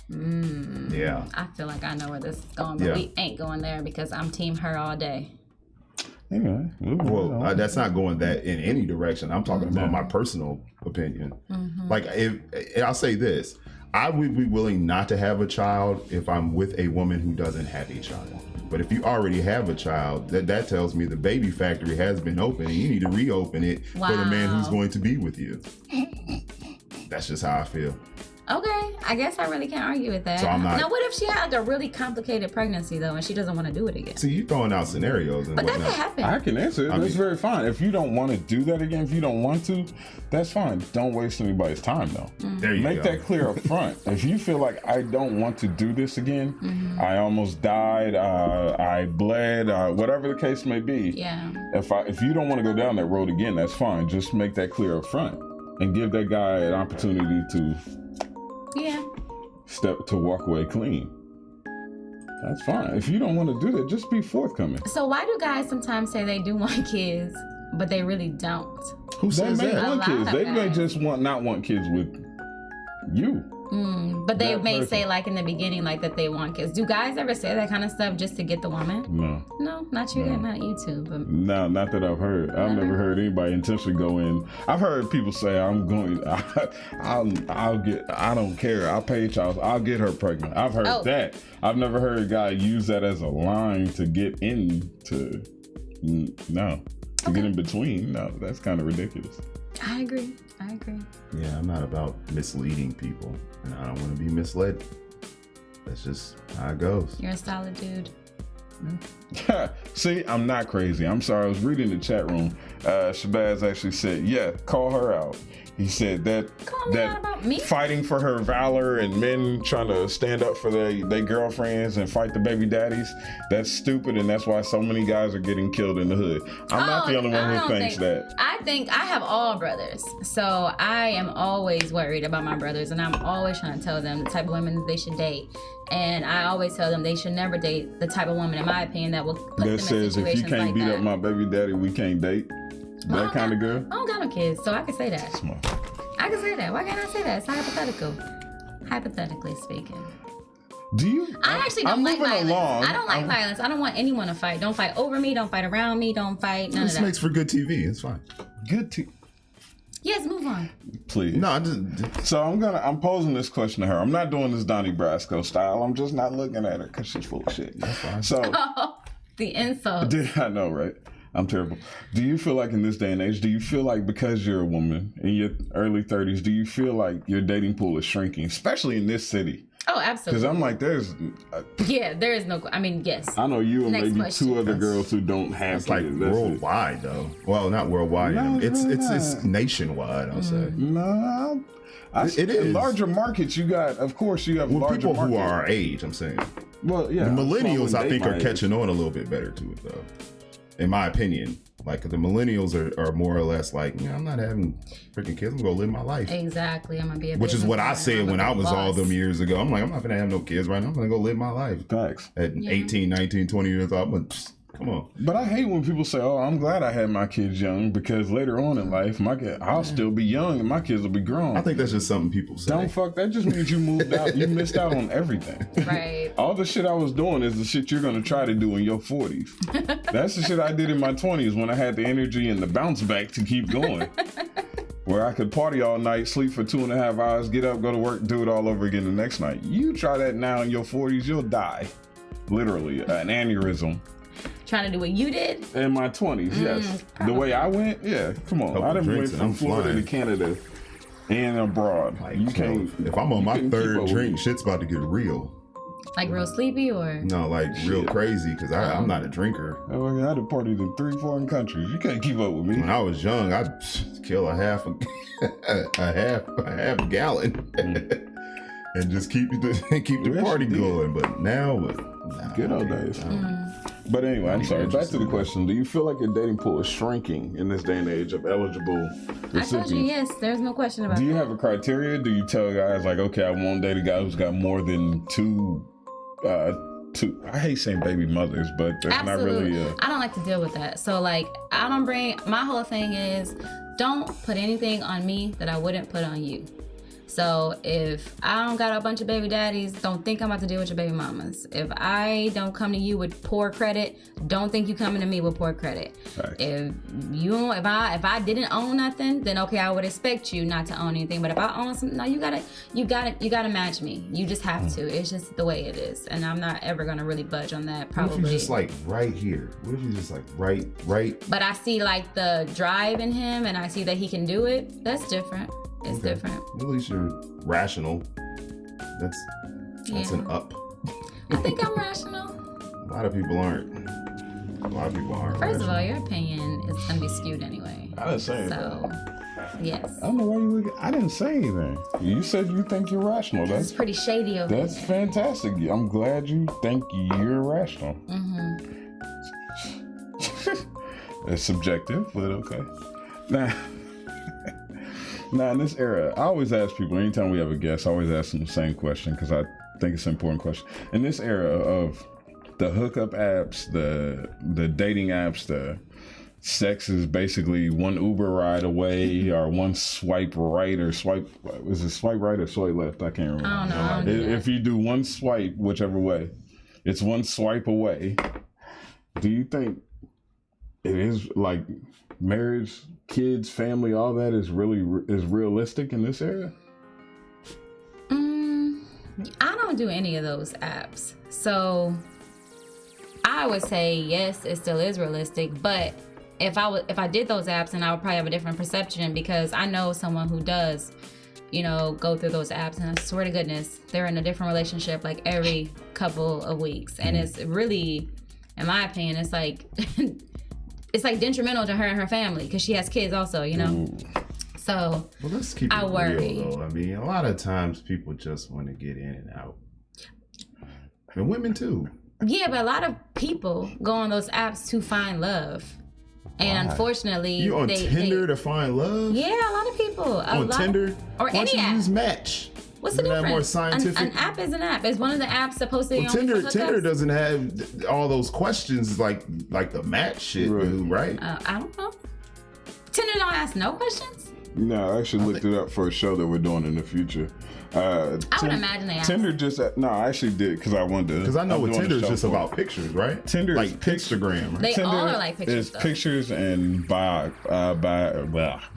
Yeah. I feel like I know where this is going, but we ain't going there because I'm team her all day. Anyway, well, that's not going that in any direction. I'm talking about my personal opinion. Like, I'll say this, I would be willing not to have a child if I'm with a woman who doesn't have a child. But if you already have a child, that tells me the baby factory has been open and you need to reopen it for the man who's going to be with you. That's just how I feel. Okay, I guess I really can't argue with that. So I'm not. Now, what if she had like a really complicated pregnancy though, and she doesn't want to do it again? See, you throwing out scenarios and But that whatnot. could happen. I can answer it. That's very fine. If you don't want to do that again, if you don't want to, that's fine. Don't waste anybody's time though. There you Make go. that clear up front. If you feel like I don't want to do this again, I almost died, I bled, whatever the case may be. Yeah. If you don't want to go down that road again, that's fine. Just make that clear up front and give that guy an opportunity to walk away clean. That's fine. If you don't want to do that, just be forthcoming. So why do guys sometimes say they do want kids, but they really don't? Who They says may that? want lot kids. of They may guys. just not want kids with you. But they That may person. say like in the beginning like that they want kids. Do guys ever say that kind of stuff just to get the woman? No. No, not you, not you two. But No, not that I've heard. I've never heard anybody intentionally go in. I've heard people say, "I'm going. I'll get. I don't care. I'll pay child. I'll get her pregnant." I've heard that. I've never heard a guy use that as a line to get into. No, to get in between. No, that's kind of ridiculous. I agree. Yeah, I'm not about misleading people, and I don't want to be misled. That's just how it goes. You're a solid dude. See, I'm not crazy. I'm sorry. I was reading the chat room. Shabazz actually said, "Yeah, call her out." He said that Call me out about me? fighting for her valor and men trying to stand up for their girlfriends and fight the baby daddies, that's stupid, and that's why so many guys are getting killed in the hood. I'm not the only one who thinks that. I think I have all brothers, so I am always worried about my brothers, and I'm always trying to tell them the type of women that they should date. And I always tell them they should never date the type of woman, in my opinion, that will put them in That says if you situations can't like beat that. up my baby daddy, we can't date. That kind of girl. I don't got no kids, so I can say that. Smart. I can say that. Why can't I say that? It's hypothetical. Hypothetically speaking. Do you? I actually don't I'm like moving violence. along. I don't like violence. I don't want anyone to fight. Don't fight over me. Don't fight around me. Don't fight. None This of that. makes for good TV. It's fine. Good to Yes, move on. please. No, I just So I'm posing this question to her. I'm not doing this Donnie Brasco style. I'm just not looking at her because she's full of shit. that's fine. So The insult. I know, right? I'm terrible. Do you feel like in this day and age, do you feel like because you're a woman in your early 30s, do you feel like your dating pool is shrinking, especially in this city? Oh, Because absolutely. I'm like, Yeah, there is no. I mean, yes. I know you and Next maybe question. two other girls who don't have It's like kids. That's it. worldwide though. Well, not worldwide. No, it's it's really it's not. nationwide. I'll say. No, It is. In larger markets, you got, of course, you have Well, larger people who markets. are our age, I'm saying. Well, yeah. The millennials, so I think, are my age. catching on a little bit better to it, though. In my opinion, like the millennials are more or less like, yeah, I'm not having freaking kids. I'm gonna live my life, Exactly. I'm gonna be a which is what I businessman. said I'm when gonna I be was all boss. them years ago. I'm like, I'm not gonna have no kids right now. I'm gonna go live my life. Facts. At 18, 19, 20 years old, I'm like, psst, come on. But I hate when people say, "Oh, I'm glad I had my kids young," because later on in life, I'll still be young and my kids will be grown. I think that's just something people say. Don't fuck. That just means you moved out. You missed out on everything. Right. All the shit I was doing is the shit you're gonna try to do in your 40s. That's the shit I did in my 20s when I had the energy and the bounce back to keep going. Where I could party all night, sleep for 2.5 hours, get up, go to work, do it all over again the next night. You try that now in your 40s, you'll die. Literally, an aneurysm. Trying to do what you did. In my 20s, yes. The way I went, yeah, come on. Couple I done went drinks and from I'm Florida flying. to Canada and abroad. Like, You so can't. if I'm on you my couldn't keep third up with drink, me. shit's about to get real. Like real sleepy or? No, like real Shit. crazy because I'm not a drinker. I mean, I'd have partied in 3 foreign countries. You can't keep up with me. When I was young, I'd kill a half a gallon and just keep the Yes, party you did. going. But now, nah, Good old days. But anyway, I'm sorry. Back to the question. Do you feel like your dating pool is shrinking in this day and age of eligible I told recipients? you yes. There's no question about Do you that. have a criteria? Do you tell guys like, okay, I won't date a guy who's got more than two? I hate saying baby mothers, but that's Absolutely. not really. I don't like to deal with that. So like, I don't bring. My whole thing is, don't put anything on me that I wouldn't put on you. So if I don't got a bunch of baby daddies, don't think I'm about to deal with your baby mamas. If I don't come to you with poor credit, don't think you coming to me with poor credit. Right. If I didn't own nothing, then okay, I would expect you not to own anything. But if I own something, no, you gotta match me. You just have to. It's just the way it is, and I'm not ever gonna really budge on that. what Probably. if you just like right here? What if you just like right? But I see like the drive in him, and I see that he can do it. That's different. It's different. At least you're rational. That's an up. I think I'm rational. A lot of people aren't. First of all, your opinion is going to be skewed anyway. I didn't say anything. So, yes. I don't know why you look. I didn't say anything. You said you think you're rational. That's pretty shady over That's there. fantastic. I'm glad you think you're rational. Mm-hmm. It's subjective, but okay. Now in this era, I always ask people, anytime we have a guest, I always ask them the same question because I think it's an important question. In this era of the hookup apps, the dating apps, the sex is basically one Uber ride away or one swipe right or swipe right or swipe left? I can't remember. I don't know. If you do one swipe, whichever way, it's one swipe away. Do you think it is like marriage, kids, family, all that is realistic in this era? I don't do any of those apps. So I would say yes, it still is realistic, but if I did those apps, then I would probably have a different perception because I know someone who does, go through those apps, and I swear to goodness, they're in a different relationship like every couple of weeks. And it's really, in my opinion, it's like it's like detrimental to her and her family because she has kids also, So well, let's keep it I worry. real, though. I mean, a lot of times people just want to get in and out, and women too. Yeah, but a lot of people go on those apps to find love. And unfortunately, you on Tinder to find love? Yeah, a lot of people. On Tinder? Or Why don't any you app. use Match? What's the Isn't difference? that more scientific? An app is an app. It's one of the apps supposed to be Well, only for Tinder hookups. doesn't have all those questions like the Match shit, right? I don't know. Tinder don't ask no questions? No, I actually looked it up for a show that we're doing in the future. I would imagine they ask. Tinder I actually did because I wanted to. Because I know I'm with doing Tinder a is show just for about pictures, right? Tinder like is Instagram, right? They Tinder all are like pictures, is though. pictures and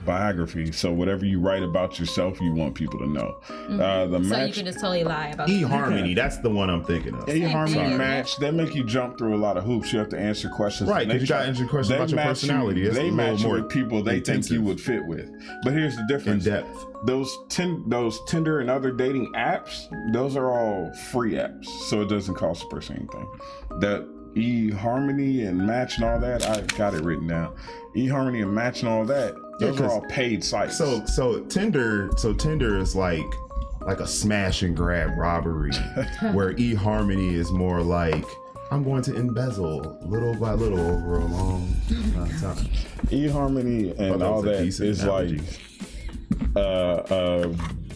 biography. So whatever you write about yourself, you want people to know. The So match, you can just totally lie about eHarmony, that's the one I'm thinking of. eHarmony thing. match, they make you jump through a lot of hoops. You have to answer questions. Right, And because you they got to answer questions they about your match personality. You, It's they a little match you more with people they think you intensive. would fit with. But here's the In difference. depth. Those Tinder and other dating apps, those are all free apps, so it doesn't cost the person anything. That eHarmony and Match and all that, I got it written down. eHarmony and Match and all that, those are all paid sites. So Tinder is like a smash and grab robbery, where eHarmony is more like I'm going to embezzle little by little over a long amount of time. eHarmony and all that is like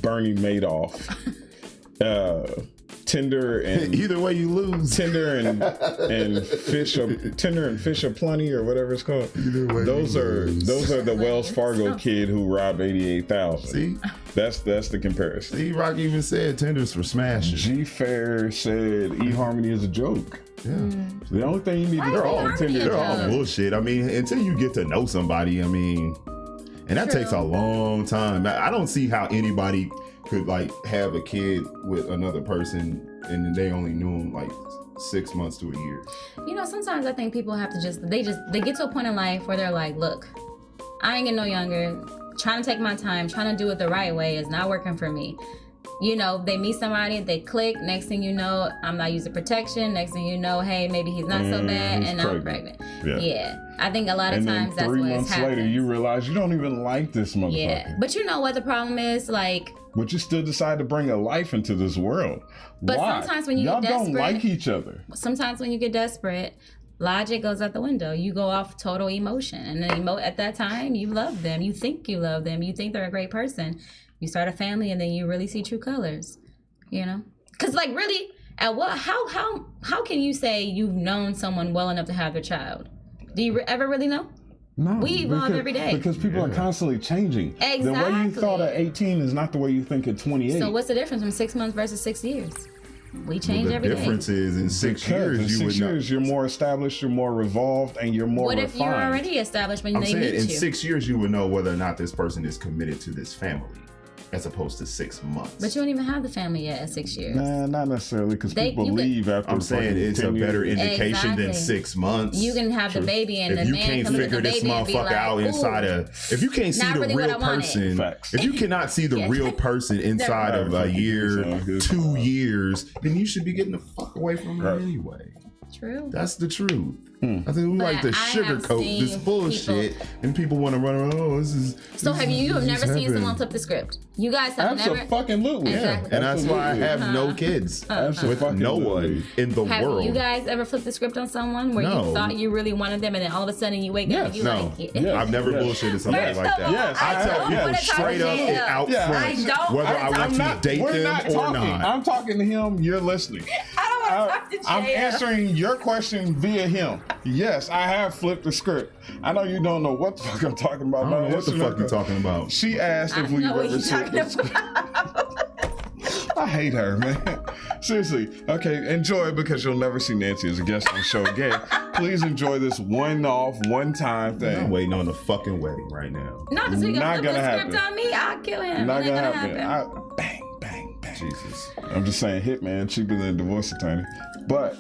Bernie Madoff. Tinder and Either way, you lose. Tinder and fish a plenty or whatever it's called. Those are the Wells Fargo kid who robbed 88,000. See, that's the comparison. see, Rock even said Tinder's for smashing. G Fair said eHarmony is a joke. Yeah, The only thing you need to They're do all- on Tinder they're all bullshit. I mean, until you get to know somebody, I mean, and that takes a long time. I don't see how anybody could like have a kid with another person and they only knew him like 6 months to a year. Sometimes I think people have to they get to a point in life where they're like, look, I ain't getting no younger. Trying to take my time, trying to do it the right way is not working for me. They meet somebody, they click. Next thing you know, I'm not using protection. Next thing you know, hey, maybe he's not so bad, he's and I'm pregnant. Yeah. I think a lot of And times then that's 3 what months happens. later, you realize you don't even like this motherfucker. Yeah, but you know what the problem is? Like, But you still decide to bring a life into this world. But Why? sometimes when you Y'all get don't desperate- like each other. sometimes when you get desperate, logic goes out the window. You go off total emotion, and then at that time, you love them. You think you love them. You think they're a great person. You start a family, and then you really see true colors. Because like really, how can you say you've known someone well enough to have their child? Do you ever really know? No, We evolve every day. Because people are constantly changing. The way you thought at 18 is not the way you think at 28. So what's the difference from 6 months versus 6 years? We change every The day. difference is in 6 Because years in you 6 would know. years, you're more established, you're more revolved, and you're more What if refined. you're already established when I'm they saying meet in you? 6 years you would know whether or not this person is committed to this family. as opposed to 6 months. But you don't even have the family yet at 6 years. Nah, not necessarily, because people leave after. I'm saying it's a better indication than 6 months. You can have the baby and if the you man can't can look at the figure this baby and be motherfucker like, out inside "Ooh, if you can't see not the really what real I wanted." person, Facts. if you cannot see the Yeah. real person inside of a year, 2 years, then you should be getting the fuck away from them anyway. True. That's the truth. I think we like to I have sugarcoat seen this bullshit, and people want to run around. Oh, this is. So have you have never seen someone flip the script? You guys have never. Absolutely. Exactly. And that's why I have no Uh-huh. kids with Absolutely. no one in the Have world. you guys ever flipped the script on someone where No. you thought you really wanted them and then all of a sudden you wake up and you No, like I've never Yes. bullshitted somebody First like of that. all, Yes, I tell don't people wanna talk straight to up him. and out Yeah. front I don't. whether I want to date we're them not or talking. not. I'm talking to him. You're listening. I don't want to talk to I'm Jay. answering your question via him. Yes, I have flipped the script. I know you don't know what the fuck I'm talking about. I don't know what the fuck you talking about. She asked I if we know what ever you're flipped talking the script. about. I hate her, man. Seriously. Okay, enjoy, because you'll never see Nancy as a guest on the show again. Please enjoy this one-off, one-time I'm thing. waiting on the fucking wedding right now. No, because we Not gonna flip gonna the script happen. on me. I'll kill him. Not It gonna ain't happen. Bang, bang, bang. Jesus. I'm just saying, hitman cheaper than a divorce attorney. But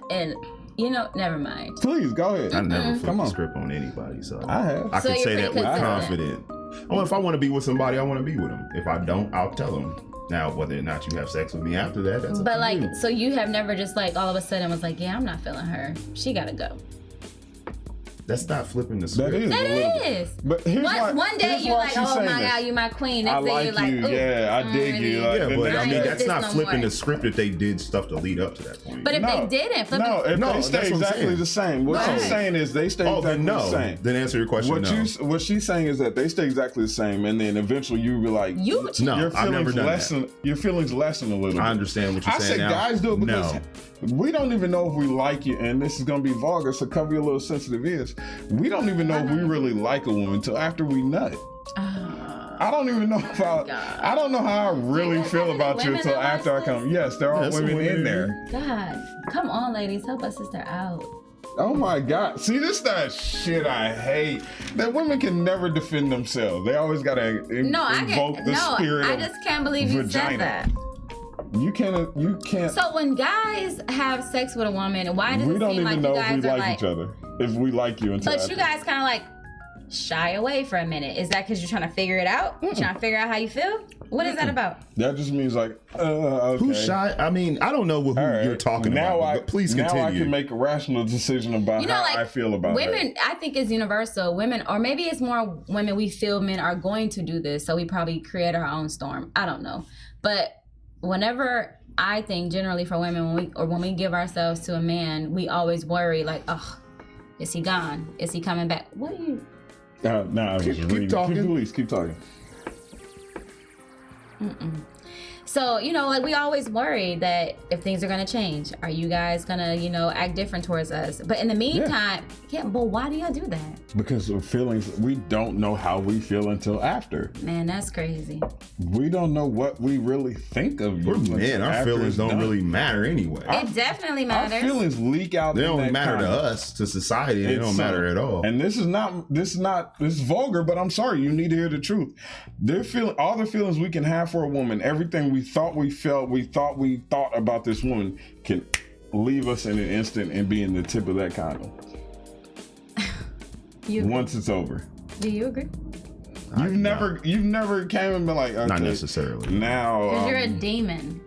And never mind. please go ahead. I never Come flipped the on. script on anybody, so I have. I So can you're say that pretty with consistent. confidence. Well, if I want to be with somebody, I want to be with them. If I don't, I'll tell them. Now, whether or not you have sex with me after that, that's up But to like, you. so you have never just like all of a sudden was like, yeah, I'm not feeling her. She gotta go. That's not flipping the That script. is. a little That bit. is. But here's why, One day here's you're why like, she's oh saying my this. God, you my queen. I Next day like you're like, you. ooh, Yeah, I dig you. Like, Yeah, but I I mean, ain't that's this not no flipping more. the script if they did stuff to lead up to that point. But if No. they didn't, flip No, if No, they that's stay what I'm exactly saying. the same. What Right. she's saying is they stay oh, exactly then no. the same. Then answer your question. What she's saying is that they stay exactly the same, and then eventually you be like, You- No, your I've never feelings done lessen. that. Your feelings lessen a little bit. I understand what you're I saying said now. guys do it because No. we don't even know if we like you, and this is gonna be vulgar, so cover your little sensitive ears. We don't even know if we really like a woman until after we nut. I don't even know if I don't know how I really guys feel have about any you women until that after I watch come. this? Yes, there are Yes, women in women. there. God, come on, ladies, help us sister out. Oh my God. See, this that shit I hate. That women can never defend themselves. They always gotta No, I invoke can't. the No, spirit I of just can't believe you vagina. said that. You can't. So when guys have sex with a woman, why does We it don't seem even like know you if we guys are like like? each other. If we like you until But after. you guys kind of like shy away for a minute. Is that because you're trying to figure it out? Trying to figure out how you feel? What is that about? That just means like, okay. Who's shy? I mean, I don't know who All right. you're talking now about. But please Now continue. I can make a rational decision about You know, how like I feel about women. I think is universal. Women, or maybe it's more women. We feel men are going to do this, so we probably create our own storm. I don't know, but whenever I think generally for women, when we give ourselves to a man, we always worry like, oh, is he gone? Is he coming back? What are you? No, I was just reading. talking. Keep talking. So, like we always worry that if things are gonna change, are you guys gonna, act different towards us? But in the meantime, but why do y'all do that? Because of feelings, we don't know how we feel until after. Man, that's crazy. We don't know what we really think of you. We're men. until Our after feelings it's don't done. really matter anyway. It definitely Our matters. feelings leak out. They in don't that matter to condom. us, to society. They It's don't matter at all. And this is vulgar, but I'm sorry, you need to hear the truth. All the feelings we can have for a woman, everything we thought we felt, we thought about this woman can leave us in an instant and be in the tip of that condom. Once it's over. Do you agree? You've never came and been like, okay, Not necessarily. now Because you're a demon.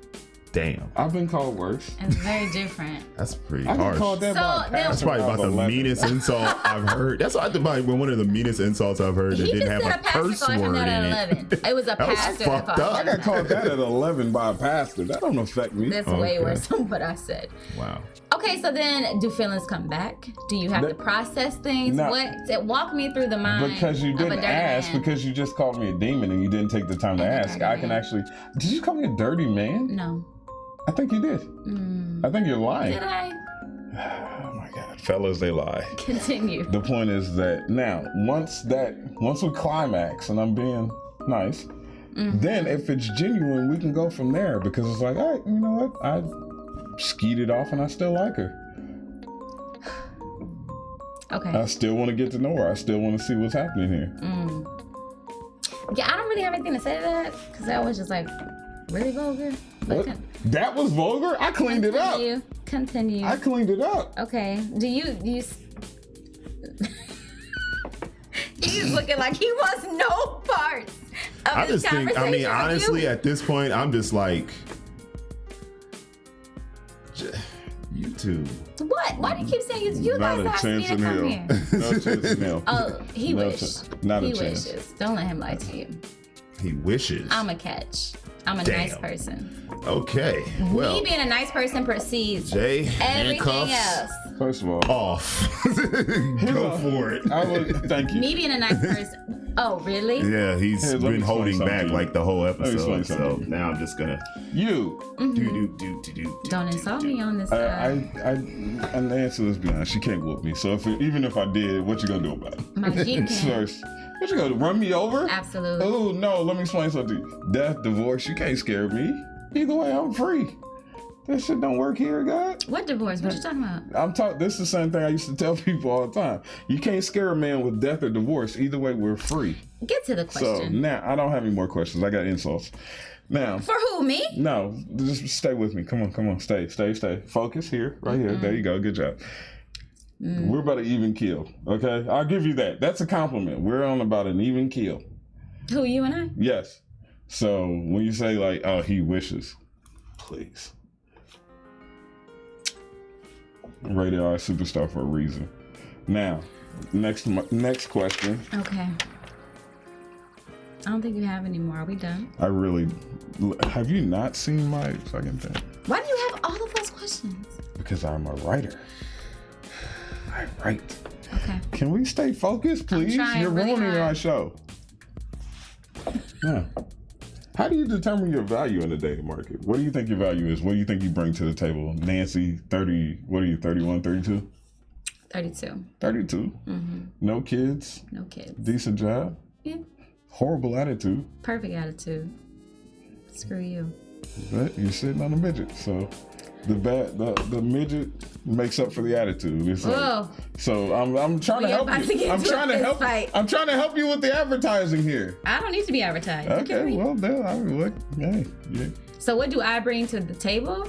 Damn. I've been called worse. It's very different. That's pretty I got harsh. called that So, by a then- pastor That's probably when I about was the 11. meanest insult I've heard. That's one of the meanest insults I've heard that He didn't just have said a a pastor curse called him word that in at it. 11. It was a That was pastor that fucked called up. I him got that. called that at 11 by a pastor. That don't affect me. That's Okay. way worse than what I said. Wow. Okay, so then do feelings come back? Do you have to process things? No. Walk me through the mind Because you of a didn't dirty ask, man. because you just called me a demon and you didn't take the time to I'm a ask. dirty I can man. actually. Did you call me a dirty man? No. I think you did. I think you're lying. Did I? Oh my God. Fellas, they lie. Continue. The point is that now, once we climax and I'm being nice, then if it's genuine, we can go from there because it's like, all right, you know what? I skeeted off and I still like her. Okay. I still want to get to know her. I still want to see what's happening here. Yeah, I don't really have anything to say to that because that was just like really vulgar. But What? That was vulgar? I cleaned it up. Continue. I cleaned it up. Okay. Do you He's looking like he wants no parts of I this just think, conversation. I mean, with honestly, you. at this point, I'm just like, you two. What? Why do you keep saying you Not guys a asked me chance to in come hell. here? No chance in hell. Oh, he No wishes. not a He chance. wishes. Don't let him lie to you. He wishes. I'm a catch. I'm a Damn. nice person. Okay. Well, Me being a nice person precedes Jay, everything handcuffs else. First of all, off. Go for it. I would thank you. Me being a nice person. Oh, really? Yeah, he's Hey, let me been holding explain back something. like the whole me episode. explain So something. now I'm just gonna You. Don't insult me on this I, side. and Nancy, let's be honest, she can't whoop me. So even if I did, what you gonna do about it? My Jeep can. First, what you gonna do? Run me over? Absolutely. Oh no, let me explain something. Death, divorce, you can't scare me. Either way, I'm free. That shit don't work here, God. What divorce? What you talking about? This is the same thing I used to tell people all the time. You can't scare a man with death or divorce. Either way, we're free. Get to the So question. now I don't have any more questions. I got insults. Now, For who? Me? no, just stay with me. Come on, stay. Focus here, right here. There you go. Good job. We're about an even kill. Okay, I'll give you that. That's a compliment. We're on about an even kill. Who, you and I? Yes. So when you say like, oh, he wishes, please. Rated R superstar for a reason. Now, next question. Okay. I don't think you have any more. Are we done? I really have you not seen my fucking thing? Why do you have all of those questions? Because I'm a writer. I write. Okay. Can we stay focused, please? trying You're really ruining hard. our show. Yeah. How do you determine your value in the dating market? What do you think your value is? What do you think you bring to the table? Nancy, 30, what are you, 31, 32? 32. 32. Mm-hmm. No kids, No kids. decent job, Yeah. horrible attitude, Perfect attitude. Screw you. but you're sitting on a midget. So the midget makes up for the attitude. It's like, Whoa. so I'm trying to We help about to you. get I'm into trying a to fist help. fight. I'm trying to help you with the advertising here. I don't need to be advertised. You can Okay, read. well then I mean, look, hey, yeah. So what do I bring to the table?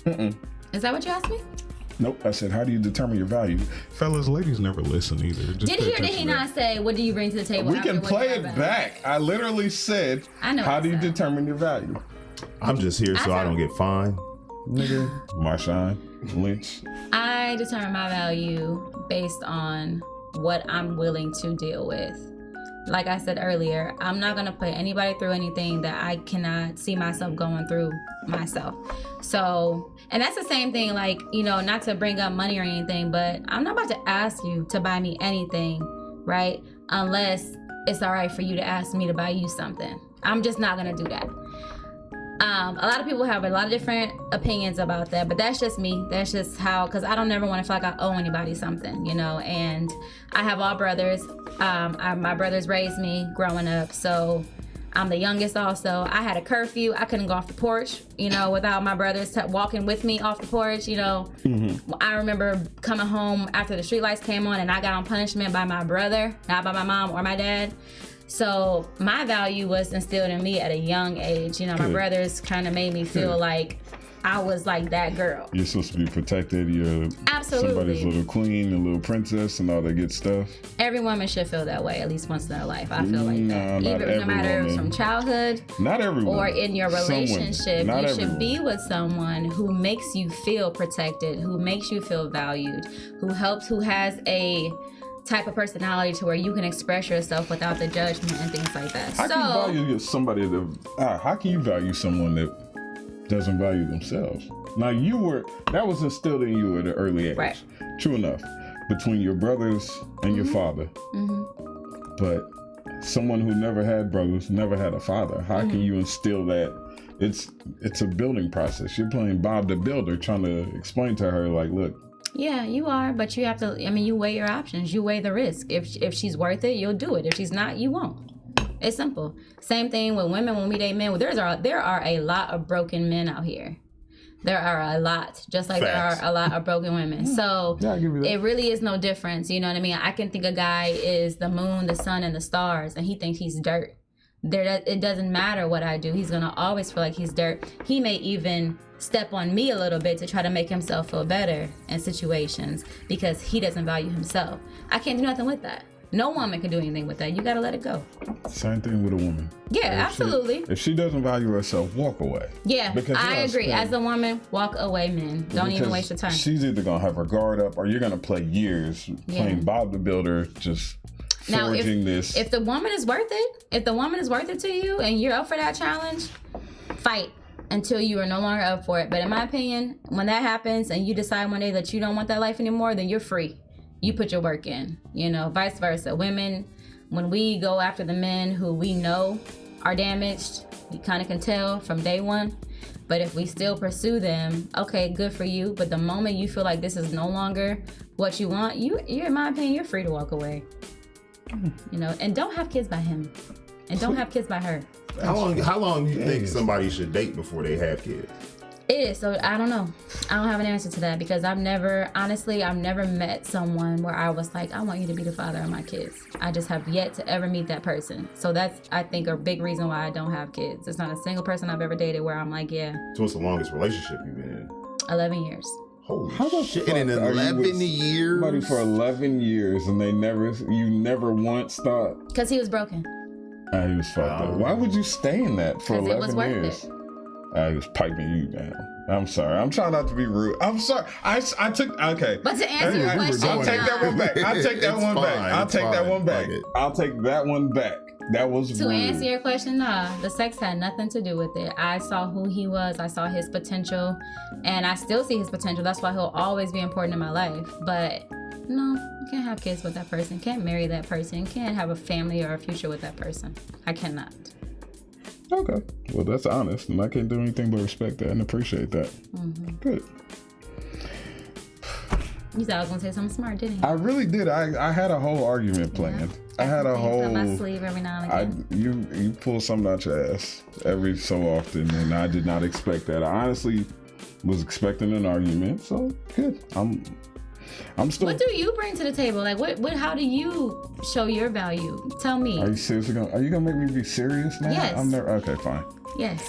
Mm-mm. Is that what you asked me? Nope. I said, how do you determine your value? Fellas, ladies never listen either. Just Did pay he or did attention he to not say, what do you bring to the that. table? We can after what play you it have? back. I literally said, I know how what do you you said. determine your value? I'm just here so I don't get fined. Nigga, Marshawn, Lynch. I determine my value based on what I'm willing to deal with. Like I said earlier, I'm not gonna put anybody through anything that I cannot see myself going through myself. So, and that's the same thing, like, you know, not to bring up money or anything, but I'm not about to ask you to buy me anything, right? Unless it's all right for you to ask me to buy you something. I'm just not gonna do that. A lot of people have a lot of different opinions about that, but that's just me. That's just how, because I don't never want to feel like I owe anybody something, you know. And I have all brothers. My brothers raised me growing up, so I'm the youngest also. I had a curfew. I couldn't go off the porch, you know, without my brothers walking with me off the porch, you know. I remember coming home after the streetlights came on and I got on punishment by my brother, not by my mom or my dad. So my value was instilled in me at a young age. You know, my Good. brothers kind of made me feel like I was like that girl. You're supposed to be protected. You're Absolutely. somebody's little queen, a little princess, and all that good stuff. Every woman should feel that way at least once in their life. I feel like No, that. not Even every no matter woman. from childhood Not everyone. or in your Some women. relationship, Not you everyone. should be with someone who makes you feel protected, who makes you feel valued, who has a type of personality to where you can express yourself without the judgment and things like that. How can you value somebody that? How can you value someone that doesn't value themselves? Now that was instilled in you at an early age. Right. True enough. Between your brothers and your father. But someone who never had brothers, never had a father, how can you instill that? It's a building process. You're playing Bob the Builder, trying to explain to her, like, look. Yeah, you are, but you have to, I mean, you weigh your options. You weigh the risk. If she's worth it, you'll do it. If she's not, you won't. It's simple. Same thing with women when we date men. There are a lot of broken men out here. There are a lot, just like Facts. there are a lot of broken women. So Yeah, I'll give you that. it really is no difference. You know what I mean? I can think a guy is the moon, the sun, and the stars, and he thinks he's dirt. it doesn't matter what I do. He's gonna always feel like he's dirt. He may even step on me a little bit to try to make himself feel better in situations because he doesn't value himself. I can't do nothing with that. No woman can do anything with that. You gotta let it go. Same thing with a woman. Yeah, absolutely. If she doesn't value herself, walk away. Yeah, Because I agree. spend- As a woman, walk away, men. Don't even because waste your time. She's either gonna have her guard up, or you're gonna play years playing Bob the Builder, just Now, forging this. if the woman is worth it to you, and you're up for that challenge, fight until you are no longer up for it. But in my opinion, when that happens and you decide one day that you don't want that life anymore, then you're free. You put your work in. Vice versa. Women, when we go after the men who we know are damaged, we kind of can tell from day one. But if we still pursue them, okay, good for you. But the moment you feel like this is no longer what you want, you're in my opinion, you're free to walk away. And don't have kids by him, and don't have kids by her. How long do you think somebody should date before they have kids? It is. So I don't know. I don't have an answer to that because I've never met someone where I was like, I want you to be the father of my kids. I just have yet to ever meet that person. So that's, I think, a big reason why I don't have kids. There's not a single person I've ever dated where I'm like, yeah. So what's the longest relationship you've been in? 11 years. Holy How the shit. fuck In are you 11 with years? somebody for 11 years and you never once thought Because he was broken. he was fucked up. Why would you stay in that for 'Cause it 11 was worth years? it. He was piping you down. I'm sorry. I'm trying not to be rude. I'm sorry. I took, okay. But to answer your question, I'll take that one back. I'll take that It's one back. fine. I'll It's take that fine. one back. Fuck it. I'll take that one back. That was To rude. answer your question, nah, the sex had nothing to do with it. I saw who he was, I saw his potential, and I still see his potential. That's why he'll always be important in my life. But no, you can't have kids with that person, can't marry that person, can't have a family or a future with that person. I cannot. Okay. Well, that's honest, and I can't do anything but respect that and appreciate that. Mm-hmm. Good. You said I was gonna say something smart, didn't you? I really did. I had a whole argument planned. I had a whole. Up my sleeve every now and again. You pull something out your ass every so often, and I did not expect that. I honestly was expecting an argument, so good. I'm still. What do you bring to the table? Like, what? How do you show your value? Tell me. Are you seriously are you gonna make me be serious now? Yes. I'm never. Okay, fine. Yes.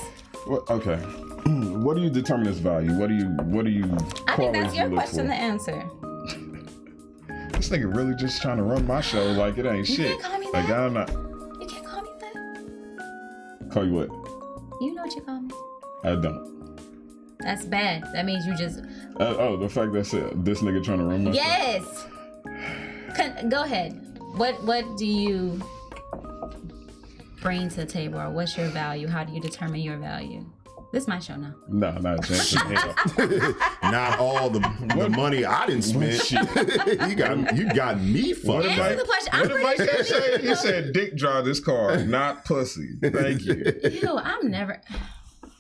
What? Okay. What do you determine as value? What do you? I think that's qualities your you look question for? to answer. This nigga really just trying to run my show like it ain't You shit. can't call me Like that. I'm not. You can't call me that. Call you what? You know what you call me. I don't. That's bad. That means you just. The fact that said this nigga trying to run my show. Yes. Go ahead. What do you bring to the table, or what's your value? How do you determine your value? This is my show now. No, not a chance in hell. Not all the money I didn't spend. you got me fucked Answer up. the question. What I'm did Mike pretty sure. say? He said, "Dick drive this car, not pussy." Thank you. Ew, I'm never.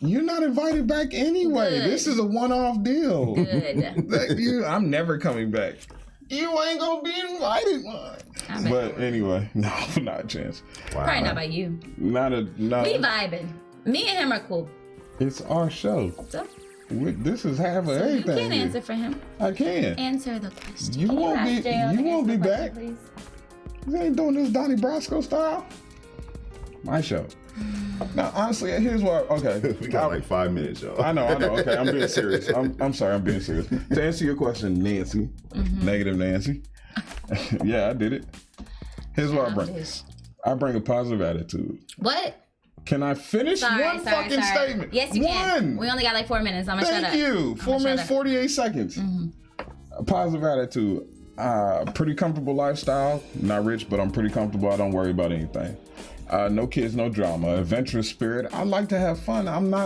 You're not invited back anyway. Good. This is a one-off deal. Good. I'm never coming back. You ain't gonna be invited. I bet. But anyway, no, not a chance. Wow. Probably not by you. Not a no. We vibing. Me and him are cool. It's our show. So, This is half of you everything. can't here. answer for him. I can. Answer the question. You Can won't ask be- JL you to won't answer be the question, back. please? You ain't doing this Donnie Brasco style. My show. Now, honestly, here's what. Okay, We got like 5 minutes, y'all. I know. Okay, I'm being serious. I'm sorry, I'm being serious. To answer your question, Nancy, negative Nancy. Yeah, I did it. Here's what I bring. Childish. I bring a positive attitude. What? Can I finish one fucking statement? Yes, you can. One. We only got like 4 minutes. I'm gonna shut up. Thank you. 4 shut minutes, up. 48 seconds. A positive attitude. Pretty comfortable lifestyle. Not rich, but I'm pretty comfortable. I don't worry about anything. No kids, no drama. Adventurous spirit. I like to have fun.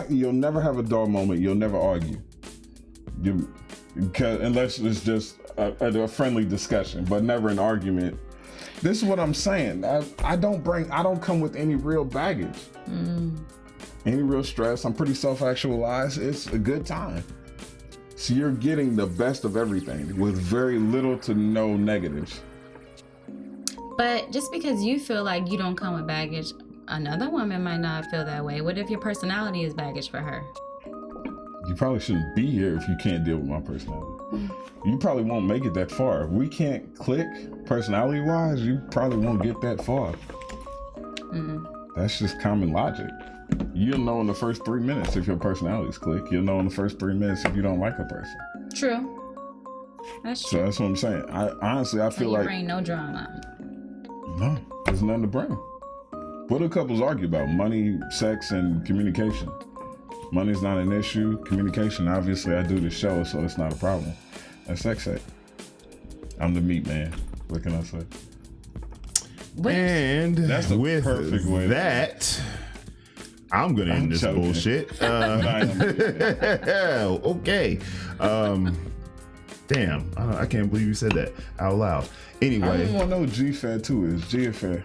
You'll never have a dull moment. You'll never argue. Unless it's just a friendly discussion, but never an argument. This is what I'm saying. I don't come with any real baggage. Any real stress. I'm pretty self-actualized. It's a good time. So you're getting the best of everything with very little to no negatives. But just because you feel like you don't come with baggage, another woman might not feel that way. What if your personality is baggage for her? You probably shouldn't be here if you can't deal with my personality. You probably won't make it that far. If we can't click personality-wise, you probably won't get that far. That's just common logic. You'll know in the first 3 minutes if your personalities click. You'll know in the first 3 minutes if you don't like a person. True. That's So true. that's what I'm saying. I feel You like bring no drama. no, there's nothing to bring. What do couples argue about? Money, sex, and communication. Money's not an issue. Communication, obviously, I do the show, so it's not a problem. And sex. I'm the meat man. What can I say? And That's the with perfect way to that, I'm gonna end this joking. bullshit. I Okay. Damn, I can't believe you said that out loud. don't Anyway, even want to know what G-Fair 2 is. G-Fair.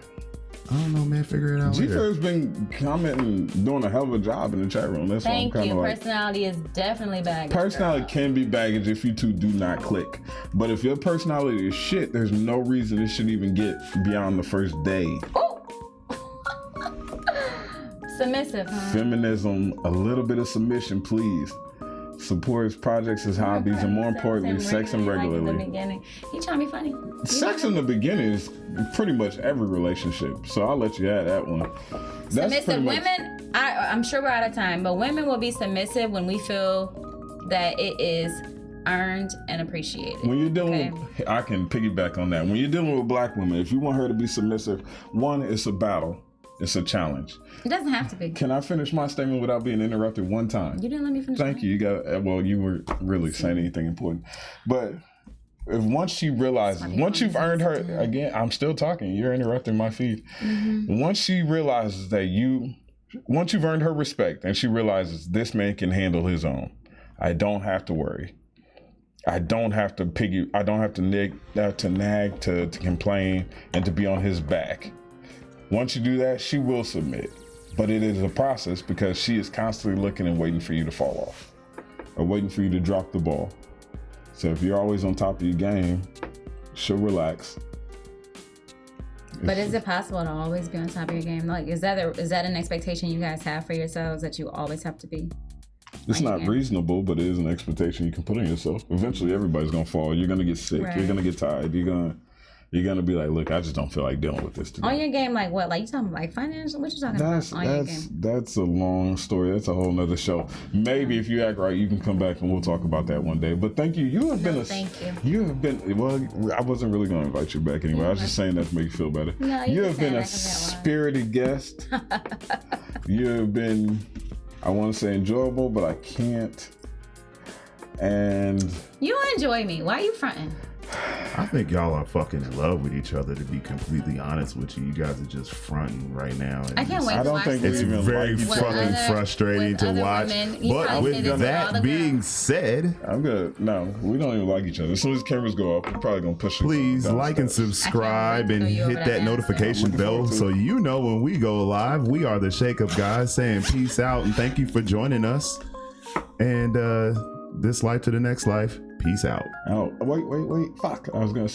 I don't know, man. Figure it out later. G-Fair's been commenting, doing a hell of a job in the chat room. That's Thank why I'm you. kind of like... Personality is definitely baggage. Personality girl. can be baggage if you two do not click. But if your personality is shit, there's no reason it should even get beyond the first day. Ooh. Submissive, huh? Feminism, a little bit of submission, please. Supports projects as hobbies, and more importantly, sex and Like in the regularly. beginning. He trying to be funny. Sex in the beginning is pretty much every relationship, so I'll let you have that one. That's pretty Submissive much- women, I'm sure we're out of time, but women will be submissive when we feel that it is earned and appreciated. When you're dealing Okay. with, I can piggyback on that. When you're dealing with black women, if you want her to be submissive, one, it's a battle. It's a challenge. It doesn't have to be. Can I finish my statement without being interrupted one time? You didn't let me finish. Thank you. You got, well, you were really saying anything important. But if once she realizes, once you've earned her, again, I'm still talking. You're interrupting my feed. Once she realizes that once you've earned her respect and she realizes this man can handle his own, I don't have to worry. I don't have to I don't have to nag, to complain, and to be on his back. Once you do that, she will submit. But it is a process because she is constantly looking and waiting for you to fall off or waiting for you to drop the ball. So if you're always on top of your game, she'll relax. But is it possible to always be on top of your game? Like, is that an expectation you guys have for yourselves that you always have to be? It's not reasonable, but it is an expectation you can put on yourself. Eventually, everybody's gonna fall. You're gonna get sick. Right. You're gonna get tired. You're gonna be like, look, I just don't feel like dealing with this today. On your game, like what? Like you talking like financial? What you talking about on your game? That's a long story. That's a whole nother show. Maybe if you act right, you can come back and we'll talk about that one day. But thank you. You have been thank you. You have been, well, I wasn't really going to invite you back anyway. I was just saying that to make you feel better. No, you can have say been that a 'cause that one. spirited guest. You have been, I want to say enjoyable, but I can't. And You enjoy me. Why are you fronting? I think y'all are fucking in love with each other, to be completely honest with you. You guys are just fronting right now. and I can't it's- wait I to don't watch think this. It's even very like each fucking other. frustrating With to other watch. women. You But probably say this with with all that the being girls. said, I'm gonna, no, we don't even like each other. As soon as cameras go up, we're probably gonna push it. please down the like and steps. subscribe I can't and wait to throw you hit over that that notification Looking bell forward to so it. you know when we go live. We are the Shake Up Guys saying peace out and thank you for joining us. And this life to the next life. Peace out. Oh, wait. Fuck. I was gonna